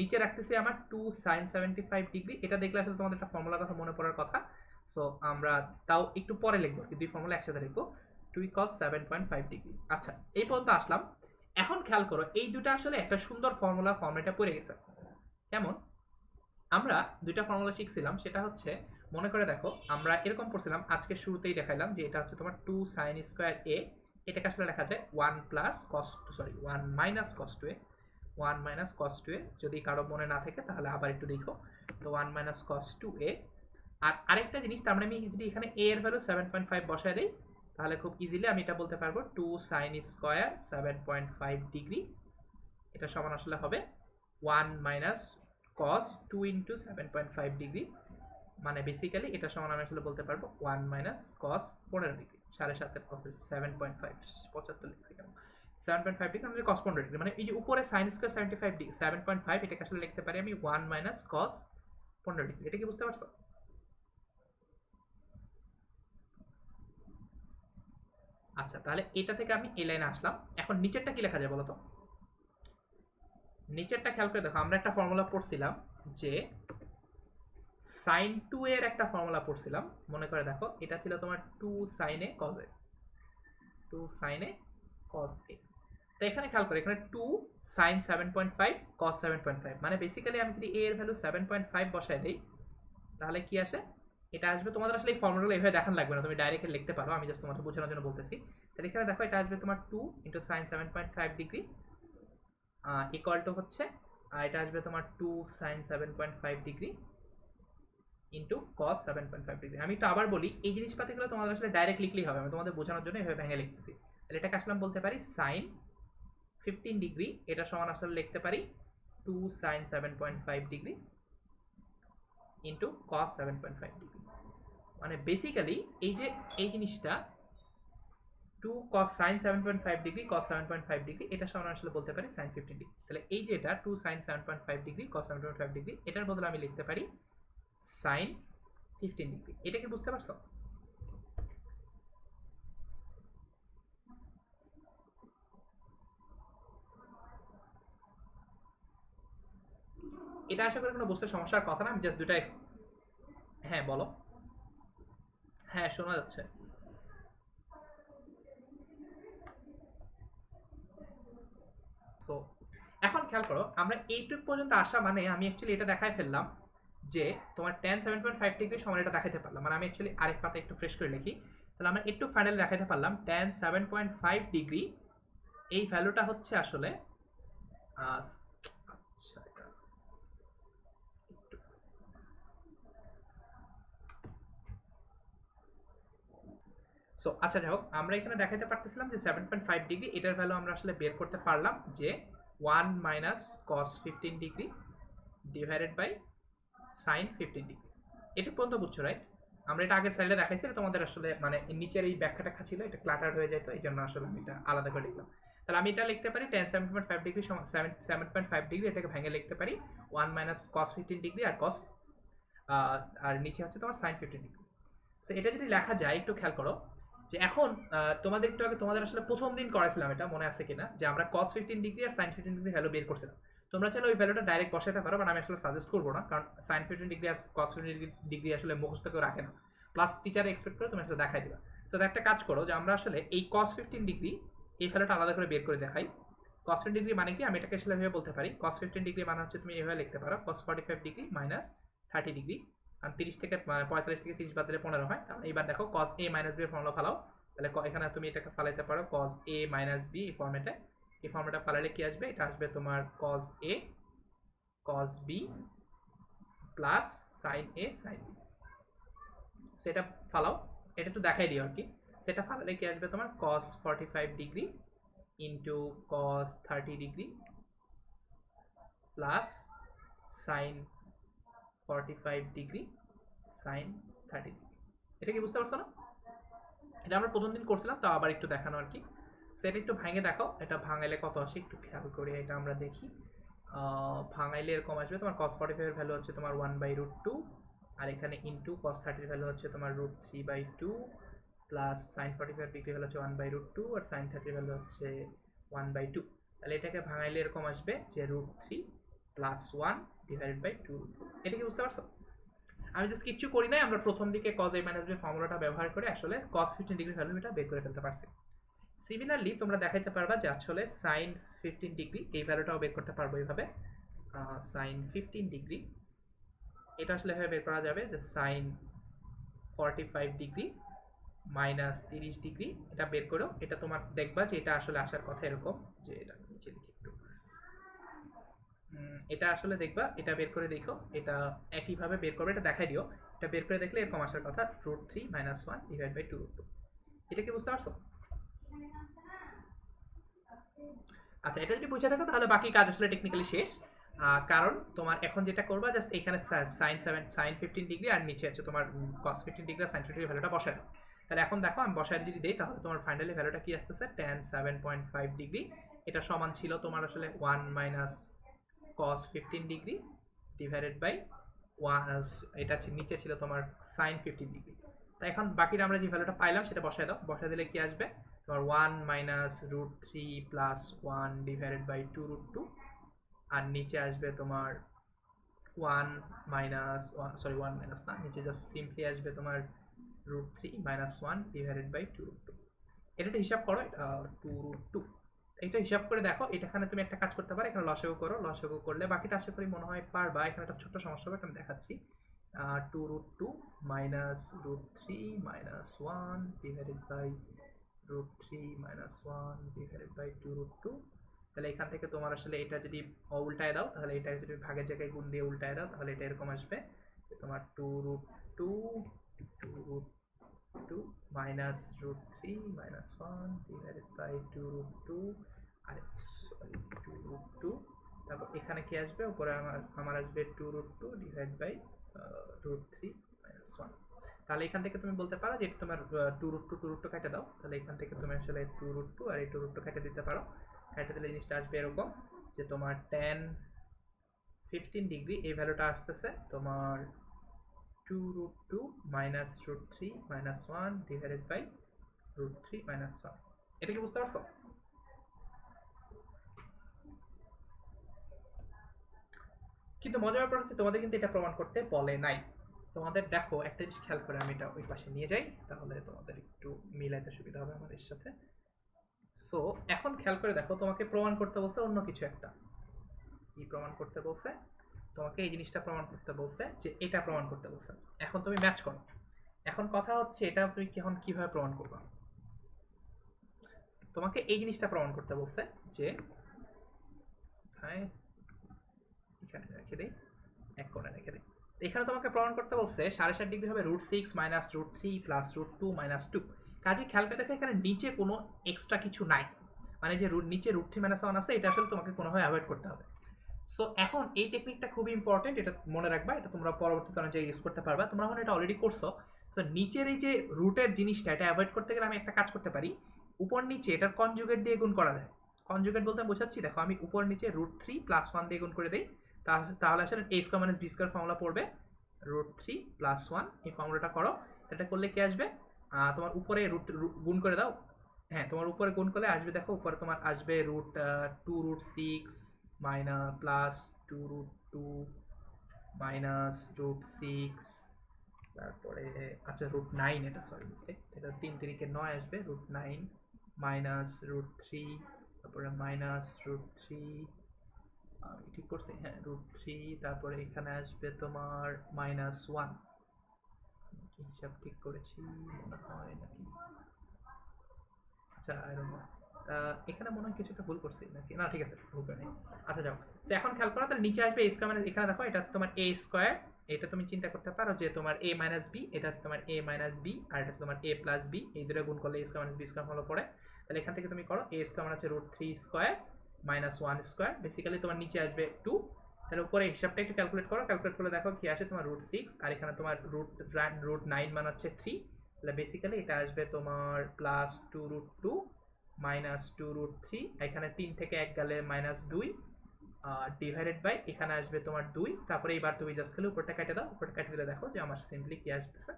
নিচে রাখতেছি আমার 2 সাইন 75 ডিগ্রি। এটা দেখলে আসলে তোমাদের একটা ফর্মুলার কথা মনে পড়ার কথা। সো আমরা তাও একটু পরে লিখবো, দুই ফর্মুলা একসাথে লিখবো, 2 cos 7.5 ডিগ্রি। আচ্ছা এই পর্যন্ত আসলাম। এখন খেয়াল করো এই দুটো আসলে একটা সুন্দর ফর্মুলাটা পড়ে গেছে। কেমন? আমরা দুইটা ফর্মুলা শিখছিলাম, সেটা হচ্ছে মনে করে দেখো আমরা এরকম পড়ছিলাম, আজকে শুরুতেই দেখাইলাম যে এটা হচ্ছে তোমার 2 সাইন স্কোয়ার এ, এটাকে আসলে লেখা যায় 1 plus cos, sorry 1 minus cos 2a, 1 minus cos 2a। যদি কারো মনে না থাকে তাহলে আবার একটু দেখো, তো 1 মাইনাস কস 2a। আর আরেকটা জিনিস, তার মানে আমি যদি এখানে a এর ভ্যালু 7.5 বসায় দেই তাহলে খুব ইজিলি আমি এটা বলতে পারবো 2 সাইন স্কোয়ার 7.5 ডিগ্রি, এটা সমান আসলে হবে 1 মাইনাস cos 2 ইন্টু 7.5 ডিগ্রি। মানে বেসিক্যালি এটা সমান আমি আসলে বলতে পারবো 1 মাইনাস cos 15 ডিগ্রি, 7.5 cos 7.5, 75 লিখছি কেন, 7.5 ডিগ্রি মানে cos 15 ডিগ্রি। মানে এই যে উপরে sin স্কয়ার 75 ডিগ্রি 7.5, এটাকে আসলে লিখতে পারি আমি 1 মাইনাস cos 15 ডিগ্রি। এটা কি বুঝতে পারছো? আচ্ছা তাহলে এটা থেকে আমি এই লাইনে আসলাম। এখন নিচেরটা কি লেখা যায় বলো তো? নিচেরটা খেয়াল করে দেখো, আমরা একটা ফর্মুলা পড়ছিলাম যে সাইন 2 এর একটা ফর্মুলা পড়ছিলাম, মনে করে দেখো, এটা ছিল তোমার 2 sin a cos a, 2 sin a cos a। তো এখানে খেয়াল করো, এখানে 2 sin 7.5 cos 7.5, মানে বেসিক্যালি আমি যদি a এর ভ্যালু 7.5 বসায় দেই তাহলে কি আসে, এটা আসবে। তোমাদের আসলে এই ফর্মুলাগুলো এভাবে দেখান লাগবে না, তুমি ডাইরেক্ট লিখতে পারো, আমি জাস্ট তোমাদের বোঝানোর জন্য বলতেছি। তাহলে এখানে দেখো এটা আসবে তোমার 2 sin 7.5 ডিগ্রি ইকুয়াল টু হচ্ছে, এটা আসবে তোমার 2 sin 7.5 degree into cos 7.5 degree. আমি একটু আবার বলি, এই জিনিসপাতিগুলো তোমাদের আসলে ডাইরেক্ট লিখলেই হবে, আমি তোমাদের বোঝানোর জন্য এভাবে ভেঙে লিখতেছি। তাহলে এটাকে আসলে বলতে পারি sin 15 ডিগ্রি, এটা সমান আসলে লিখতে পারি 2 sin 7.5 degree into cos 7.5 degree. মানে বেসিক্যালি এই যে এই জিনিসটা 2 cos sin 7.5 degree cos 7.5 degree, এটা সমান আসলে বলতে পারি sin 15 ডিগ্রি। তাহলে এই যে এটা 2 sin 7.5 ডিগ্রি cos 7.5 ডিগ্রি, এটার বদলে আমি লিখতে পারি sin 15 ডিগ্রি। এটা কি বুঝতে পারছো? এটা আশা করি কোনো বুঝতে সমস্যার কথা না, আমি জাস্ট দুটা হ্যাঁ বলো। হ্যাঁ শোনা যাচ্ছে। সো এখন খেয়াল করো, আমরা এইটুক পর্যন্ত আসা মানে আমি অ্যাকচুয়ালি এটা দেখাই ফেললাম যে তোমার tan 7.5 ডিগ্রি সমান এটা দেখাতে পারলাম। মানে আমি অ্যাকচুয়ালি আরেক পাতা একটু ফ্রেশ করে লিখি, তাহলে আমরা একটু ফাইনালি দেখাতে পারলাম tan 7.5 ডিগ্রি এই ভ্যালুটা হচ্ছে আসলে আচ্ছা এটা সো আচ্ছা যাই হোক, আমরা এখানে দেখাতে পারতেছিলাম যে 7.5 ডিগ্রি এটার ভ্যালু আমরা আসলে বের করতে পারলাম যে 1 minus cos 15 degree divided by sin 15 degree. এটা পর্যন্ত বুঝছো রাইট? আমরা এটা আগের স্লাইডে দেখাইছি, তোমাদের আসলে মানে নিচের এই ব্যাখ্যাটা ছিল, এটা ক্লাটার হয়ে যেত, এই জন্য আসলে আমি এটা আলাদা করে লিখলাম। তাহলে আমি এটা লিখতে পারি tan 7.5 ডিগ্রি 7.5 ডিগ্রি, এটাকে ভেঙে লিখতে পারি 1 মাইনাস cos 15 ডিগ্রি আর cos আর নিচে হচ্ছে তোমার sin 15 ডিগ্রি। সো এটা যদি লেখা যায় একটু খেয়াল করো যে এখন তোমাদের একটু আগে তোমাদের আসলে প্রথম দিন করেছিলাম, এটা মনে আছে কিনা, যে আমরা cos 15 ডিগ্রি আর sin 15 ডিগ্রি ভ্যালু বের করছিলাম। তোমরা চাইলে ওই ভ্যালুটা ডাইরেক্ট বসাতে পারো, বাট আমি আসলে সাজেস্ট করবো না, কারণ sin 15 ডিগ্রি আর cos 15 ডিগ্রি আসলে মুখস্থ কেউ রাখে না, প্লাস টিচার এক্সপেক্ট করে তুমি আসলে দেখাই দিবা। সো একটা কাজ করো যে আমরা আসলে এই cos 15 ডিগ্রি এই ভ্যালুটা আলাদা করে বের করে দেখাই। cos 15 ডিগ্রি মানে কি, আমি এটাকে আসলে এভাবে বলতে পারি, cos 15 ডিগ্রি মানে হচ্ছে তুমি এভাবে লিখতে পারো cos 45 ডিগ্রি মাইনাস 30 ডিগ্রি, আর 30 থেকে 45 থেকে 30 বাদ দিলে 15 হয়। তাহলে এবার দেখো cos a মাইনাস b এর ফর্মুলা ফালাও, তাহলে এখানে তুমি এটাকে ফালাইতে পারো cos a মাইনাস b এই ফর্মেটে। এই ফর্মেটটা ফালালে কি আসবে, এটা আসবে তোমার cos a cos b plus sin a sin b। সেটা ফালাও, এটা একটু দেখাই দিও আর কি। সেটা ফালালে কি আসবে তোমার cos 45 degree into cos 30 degree plus sin 45 degree sin 30 degree. এটা কি বুঝতে পারছো না? এটা আমরা প্রথম দিন করছিলাম, তো আবার একটু দেখানো আর কি। সেটা একটু ভাঙে দেখাও, এটা ভাঙাইলে কত আসে একটু খেয়াল করে এটা আমরা দেখি। ভাঙাইলে এরকম আসবে তোমার cos 45 এর ভ্যালু হচ্ছে তোমার 1/√2, আর এখানে ইন্টু cos 30 এর ভ্যালু হচ্ছে তোমার √3/2 প্লাস sin 45 ডিগ্রি ভ্যালু হচ্ছে 1/√2 আর sin 30 এর ভ্যালু হচ্ছে 1/2। তাহলে এটাকে ভাঙাইলে এরকম আসবে যে √3 প্লাস 1 ডিভাইডেড বাই 2। এটা কি বুঝতে পারছো? আমি জাস্ট কিচ্ছু করি নাই, আমরা প্রথম দিকে cos a minus b ফর্মুলাটা ব্যবহার করে আসলে cos 15 ডিগ্রি ভ্যালু এটা বের করে ফেলতে পারছি। সিমিলারলি তোমরা দেখাইতে পারবা যে আসলে sin 15 ডিগ্রি এই ভ্যালুটাও বের করতে পারবো এইভাবে, sin 15 ডিগ্রি এটা আসলে এভাবে বের করা যাবে যে sin 45 ডিগ্রি মাইনাস 30 ডিগ্রি, এটা বের করো। এটা তোমার দেখবা যে এটা আসলে আসার কথা এরকম, যে এটা নিচে লিখি একটু, এটা আসলে দেখবা, এটা বের করে দেখো, এটা একইভাবে বের করবে, এটা দেখাই দিও। এটা বের করে দেখলে এরকম আসার কথা √3 মাইনাস 1 ডিভাইড বাই 2√2। এটা কি বুঝতে পারছো? আচ্ছা, এটা যদি বুঝে থাকো তাহলে বাকি কাজ আসলে টেকনিক্যালি শেষ। কারণ তোমার এখন যেটা করবা জাস্ট এখানে sin 15 ডিগ্রি আর নিচে আছে তোমার cos 15 ডিগ্রি sin 15 ডিগ্রি ভ্যালুটা বসায় দাও। তাহলে এখন দেখো আমি বসায় যদি দেই তাহলে তোমার ফাইনালি ভ্যালুটা কি আসতেছে tan 7.5 ডিগ্রি, এটা সমান ছিল তোমার আসলে 1 minus cos 15 degree divided by 1, এটা নিচে ছিল তোমার sin 15 ডিগ্রি। তাই এখন বাকিটা আমরা যে ভ্যালুটা পাইলাম সেটা বসায় দাও, বসায় দিলে কি আসবে তোমার 1 মাইনাস √3 প্লাস 1 ডিভাইডেড বাই 2√2, আর নিচে আসবে তোমার one minus one, sorry one minus না, নিচে জাস্ট সিম্পলি আসবে তোমার √3 মাইনাস ওয়ান ডিভাইডেড বাই 2√2। এটা একটা হিসাব করো, 2√2। এটা হিসাব করে দেখো, এখানে তুমি একটা কাজ করতে পারো, এখানে লসাগু করো, লসাগু করলে বাকিটা আশা করি মনে হয় পারবা। এখানে একটা ছোট্ট সমস্যা হবে, আমি দেখাচ্ছি। 2√2 minus √3 minus one divided by √3 minus one divided by 2√2। তাহলে এখান থেকে তোমার আসলে এটা যদি উল্টায় দাও, তাহলে এটা যদি ভাগের জায়গায় গুণ দিয়ে উল্টায় দাও, তাহলে এটা এরকম আসবে তোমার 2√2 2 minus √3 minus one divided by 2√2, আর সরি 2√2। তারপর এখানে কি আসবে, উপরে আমার আসবে 2√2 ডিভাইড বাই √3 মাইনাস ওয়ান। তাহলে এখান থেকে তুমি বলতে পারো যে তোমার 2√2 কেটে দাও, তাহলে এখান থেকে তুমি আসলে 2√2 আর এই 2√2 কেটে দিতে পারো। কেটে দিলে জিনিসটা আসবে এরকম যে তোমার 10-15 ডিগ্রি এই ভ্যালুটা আসতেছে তোমার 2√2 minus √3 minus one divided by √3 minus one. এটা কি বুঝতে পারছো? কিন্তু মজার ব্যাপার হচ্ছে তোমাদের কিন্তু এটা প্রমাণ করতে বলে নাই। তোমাদের দেখো একটা জিনিস খেয়াল করে, আমি এটা ওই পাশে নিয়ে যাই, তাহলে তোমাদের একটু মিলাইতে সুবিধা হবে আমাদের সাথে। সো এখন খেয়াল করে দেখো, তোমাকে প্রমাণ করতে বলছে অন্য কিছু একটা। কি প্রমাণ করতে বলছে? তোমাকে এই জিনিসটা প্রমাণ করতে বলছে, যে এটা প্রমাণ করতে বলছে। এখন তুমি ম্যাচ করো। এখন কথা হচ্ছে এটা তুমি এখন কিভাবে প্রমাণ করবে? তোমাকে এই জিনিসটা প্রমাণ করতে বলছে যে এখানে রেখে দিই, এক কোণে রেখে দিই। এখানে তোমাকে প্রমাণ করতে বলছে 7.5 ডিগ্রি হবে √6 মাইনাস √3 প্লাস √2 মাইনাস 2। কাজে খেয়াল করে দেখো, এখানে নিচে কোনো এক্সট্রা কিছু নাই, মানে যে নিচে √3 মাইনাস 1 আছে, এটা আসলে তোমাকে কোনোভাবে অ্যাভয়েড করতে হবে। সো এখন এই টেকনিকটা খুবই ইম্পর্টেন্ট, এটা মনে রাখবা, এটা তোমরা পরবর্তীতে অনেক জায়গায় ইউজ করতে পারবা। তোমরা এখন এটা অলরেডি করছো। সো নিচের এই যে রুটের জিনিসটা, এটা অ্যাভয়েড করতে গেলে আমি একটা কাজ করতে পারি, উপর নিচে এটার কনজুগেট দিয়ে গুণ করা যায়। কনজুগেট বলতে বোঝাচ্ছি, দেখো আমি উপর নিচে √3 প্লাস 1 দিয়ে গুণ করে দিই, তাহলে আসলে a square minus b square formula পড়বে √3 প্লাস 1। এই ফর্মুলাটা করো, এটা করলে কি আসবে, তোমার উপরে গুণ করে দাও। হ্যাঁ, তোমার উপরে গুণ করলে আসবে, দেখো উপরে তোমার আসবে √2√6 মাইনাস প্লাস 2√2 মাইনাস √6, তারপরে আচ্ছা √9, এটা সরি মিস্টেক, এটা 3 তিরিকে 9 আসবে, √9 মাইনাস √3, তারপরে মাইনাস √3, আমি ঠিক করছি, হ্যাঁ √3, তারপরে এখানে আসবে তোমার -1। হিসাব ঠিক করেছি মনে হয় নাকি? আচ্ছা আই ডোন্ট নো, এখানে মনে হয় কিছুটা ভুল করছি নাকি, না ঠিক আছে ভুল করে নেই। আচ্ছা যাও, সো এখন খেয়াল করো, তাহলে নিচে আসবে a স্কয়ার, মানে এখানে দেখো এটা হচ্ছে তোমার a স্কয়ার। এটা তুমি চিন্তা করতে পারো যে তোমার a মাইনাস b, এটা হচ্ছে তোমার a মাইনাস b, আর এটা হচ্ছে তোমার a প্লাস b, এই দুটো গুণ করলে a square minus b square হলো পড়ে। তাহলে এখান থেকে তুমি করো a স্কয়ার মানে হচ্ছে √3 স্কয়ার মাইনাস 1 স্কয়ার, বেসিক্যালি তোমার নিচে আসবে 2। তাহলে উপরে হিসাবটা একটু ক্যালকুলেট করো, ক্যালকুলেট করলে দেখো কি আসে তোমার √6, আর এখানে তোমার √9 মানে হচ্ছে 3। তাহলে বেসিক্যালি এটা আসবে তোমার প্লাস 2√2 মাইনাস 2√3, এখানে 3 থেকে 1 গেলে -2 ডিভাইডেড বাই এখানে আসবে তোমার 2। তারপরে এবার তুমি জাস্ট খালি উপরটা কেটে দাও, উপরটা কেটে দিলে দেখো যে আমার সিম্পলি কি আসতেছে,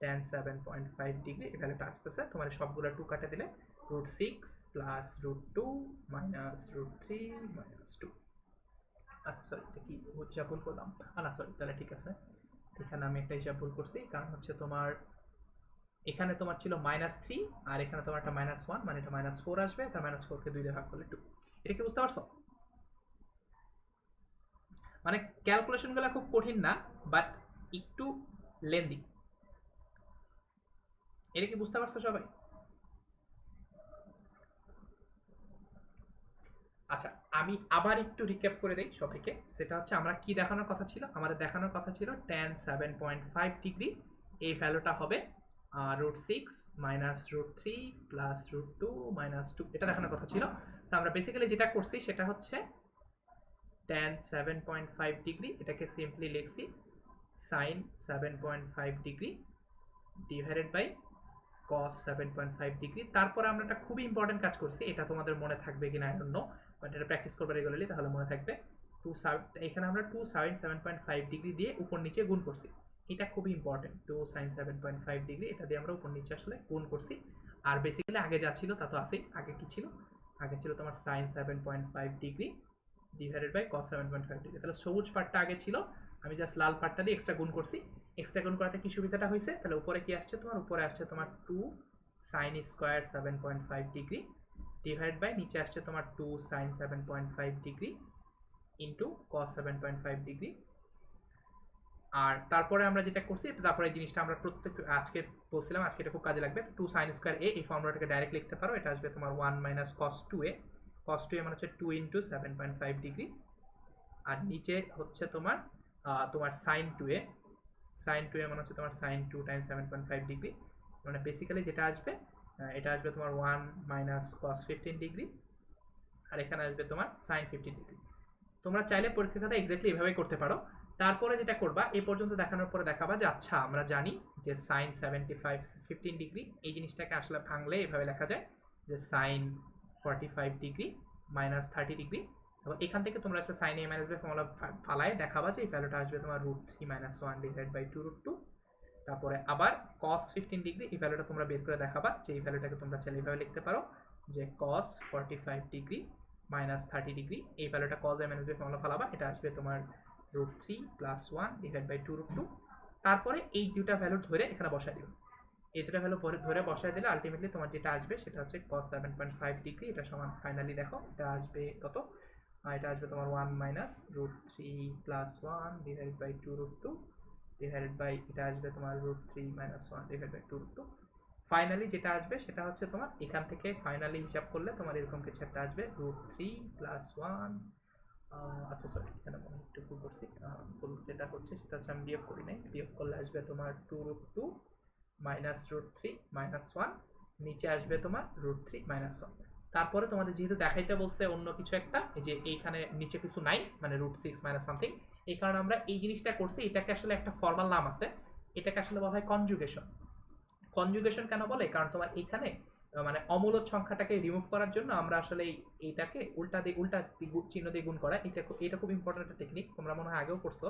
tan 7.5 ডিগ্রি এই ভ্যালুটা আসতেছে। তোমার সবগুলো 2 কাটে দিলে √6 প্লাস √2 মাইনাস √3 মাইনাস 2। আচ্ছা সরি, এটা কি হিসাব ভুল করলাম? না সরি, তাহলে ঠিক আছে, এখানে আমি একটা হিসাব ভুল করছি, কারণ হচ্ছে তোমার এখানে তোমার ছিল -3, আর এখানে তোমার একটা -1, মানে এটা -4 আসবে, তার -4 কে 2 দিয়ে ভাগ করলে 2। এটা কি বুঝতে পারছো? মানে ক্যালকুলেশনগুলো খুব কঠিন না, বাট একটু লেন্দি। এটা কি বুঝতে পারছো সবাই? আচ্ছা, আমি আবার একটু রিক্যাপ করে দেই সবাইকে। সেটা হচ্ছে আমরা কি দেখানোর কথা ছিল, আমাদের দেখানোর কথা ছিল tan 7.5 ডিগ্রি এই ভ্যালুটা হবে √6 মাইনাস √3 প্লাস √2 মাইনাস 2, এটা দেখানোর কথা ছিল। সো আমরা বেসিক্যালি যেটা করছি সেটা হচ্ছে tan 7.5 ডিগ্রি, এটাকে সিম্পলি লিখছি sin 7.5 degree divided by cos 7.5 degree. তারপর আমরা একটা খুবই ইম্পর্টেন্ট কাজ করছি, এটা তোমাদের মনে থাকবে কিনা আই ডোন্ট নো, বাট এটা প্র্যাকটিস করবে রেগুলারলি, তাহলে মনে থাকবে। এখানে আমরা 2 sin 7.5 ডিগ্রি দিয়ে উপর নিচে গুণ করছি, এটা খুবই ইম্পর্টেন্ট। 2 sin 7.5 ডিগ্রি, এটা দিয়ে আমরা উপর নিচে আসলে গুণ করছি। আর বেসিক্যালি আগে যা ছিল তা তো আছেই। আগে কি ছিল? আগে ছিল তোমার sin 7.5 degree divided by cos 7.5 degree. তাহলে সবুজ পার্টটা আগে ছিল, আমি জাস্ট লাল পার্টটা দিয়ে এক্সট্রা গুণ করছি। এক্সট্রা গুণ করাতে কি সুবিধাটা হয়েছে, তাহলে উপরে কি আসছে তোমার, উপরে আসছে তোমার 2 sine square 7.5 degree divide by নিচে আসছে তোমার 2 sine 7.5 degree into cos 7.5 degree. আর তারপরে আমরা যেটা করছি, তারপরে এই জিনিসটা আমরা প্রত্যেক আজকে বলছিলাম, আজকে এটা খুব কাজে লাগবে। 2 সাইন স্কোয়ার এ, এই ফর্মুলাটাকে ডাইরেক্ট লিখতে পারো, এটা আসবে তোমার 1 মাইনাস কস 2a। কস 2a মানে হচ্ছে 2 ইন্টু 7.5 ডিগ্রি। আর নিচে হচ্ছে তোমার তোমার সাইন 2a, সাইন 2a মানে হচ্ছে তোমার সাইন 2 টাইমস 7.5 ডিগ্রি, মানে বেসিক্যালি যেটা আসবে এটা আসবে তোমার 1 মাইনাস কস 15 ডিগ্রি, আর এখানে আসবে তোমার সাইন 15 ডিগ্রি। তোমরা চাইলে পরীক্ষার খাতা এক্স্যাক্টলি এভাবেই করতে পারো। তারপরে যেটা করবা, এই পর্যন্ত দেখানোর পরে দেখাবা যে আচ্ছা আমরা জানি যে সাইন 15 ডিগ্রি, এই জিনিসটাকে আসলে ভাঙলে এভাবে লেখা যায় যে সাইন 45 ডিগ্রি মাইনাস 30 ডিগ্রি। এবং এখান থেকে তোমরা একটা সাইন এ মাইনাস বি ফর্মুলা ফালায় দেখাবা যে এই ভ্যালুটা আসবে তোমার √3 মাইনাস 1 ডিভাইড বাই 2√2। তারপরে আবার cos 15 ডিগ্রি, এই ভ্যালুটা তোমরা বের করে দেখাবা যে এই ভ্যালুটাকে তোমরা চাইলে এইভাবে লিখতে পারো যে cos 45 ডিগ্রি মাইনাস 30 ডিগ্রি, এই ভ্যালুটা cos এ মাইনাস বি ফর্মুলা ফালাবা, এটা আসবে তোমার √3 প্লাস 1 ডিভাইড বাই 2√2। তারপরে এই দুটা ভ্যালু ধরে এখানে বসায় দিও, এই দুটা ভ্যালু ধরে বসায় দিলে আলটিমেটলি তোমার যেটা আসবে সেটা হচ্ছে cos 7.5 ডিগ্রি, এটা সমান ফাইনালি দেখো এটা আসবে কত, এটা আসবে তোমার 1 minus √3 plus 1 divide by 2√2 divided by এটা আসবে তোমার √3 মাইনাস 1 ডিভাইড বাই 2√2। ফাইনালি যেটা আসবে সেটা হচ্ছে তোমার এখান থেকে ফাইনালি হিসাব করলে তোমার এরকম কিছু একটা আসবে √3 প্লাস 1, আচ্ছা সরি এখানে মনে একটু ভুল করছি, ভুল যেটা হচ্ছে সেটা হচ্ছে আমি বিয়োগ করি নাই, বিয়োগ করলে আসবে তোমার 2√2 মাইনাস √3 মাইনাস 1, নিচে আসবে তোমার √3 মাইনাস 1। তারপরে তোমাদের যেহেতু দেখাইতে বলছে অন্য কিছু একটা, যে এইখানে নিচে কিছু নাই মানে √6 মাইনাস সামথিং, এই কারণে আমরা এই জিনিসটা করছি। এটাকে আসলে একটা ফর্মাল নাম আছে, এটাকে আসলে বলা হয় কনজুগেশন। কনজুগেশন কেন বলে, কারণ তোমার এখানে মানে অমূলদ সংখ্যাটাকে রিমুভ করার জন্য আমরা আসলে এইটাকে উল্টা চিহ্ন দিয়ে গুণ করা, এটা খুব ইম্পর্টেন্ট একটা টেকনিক, তোমরা মনে হয় আগেও করছো।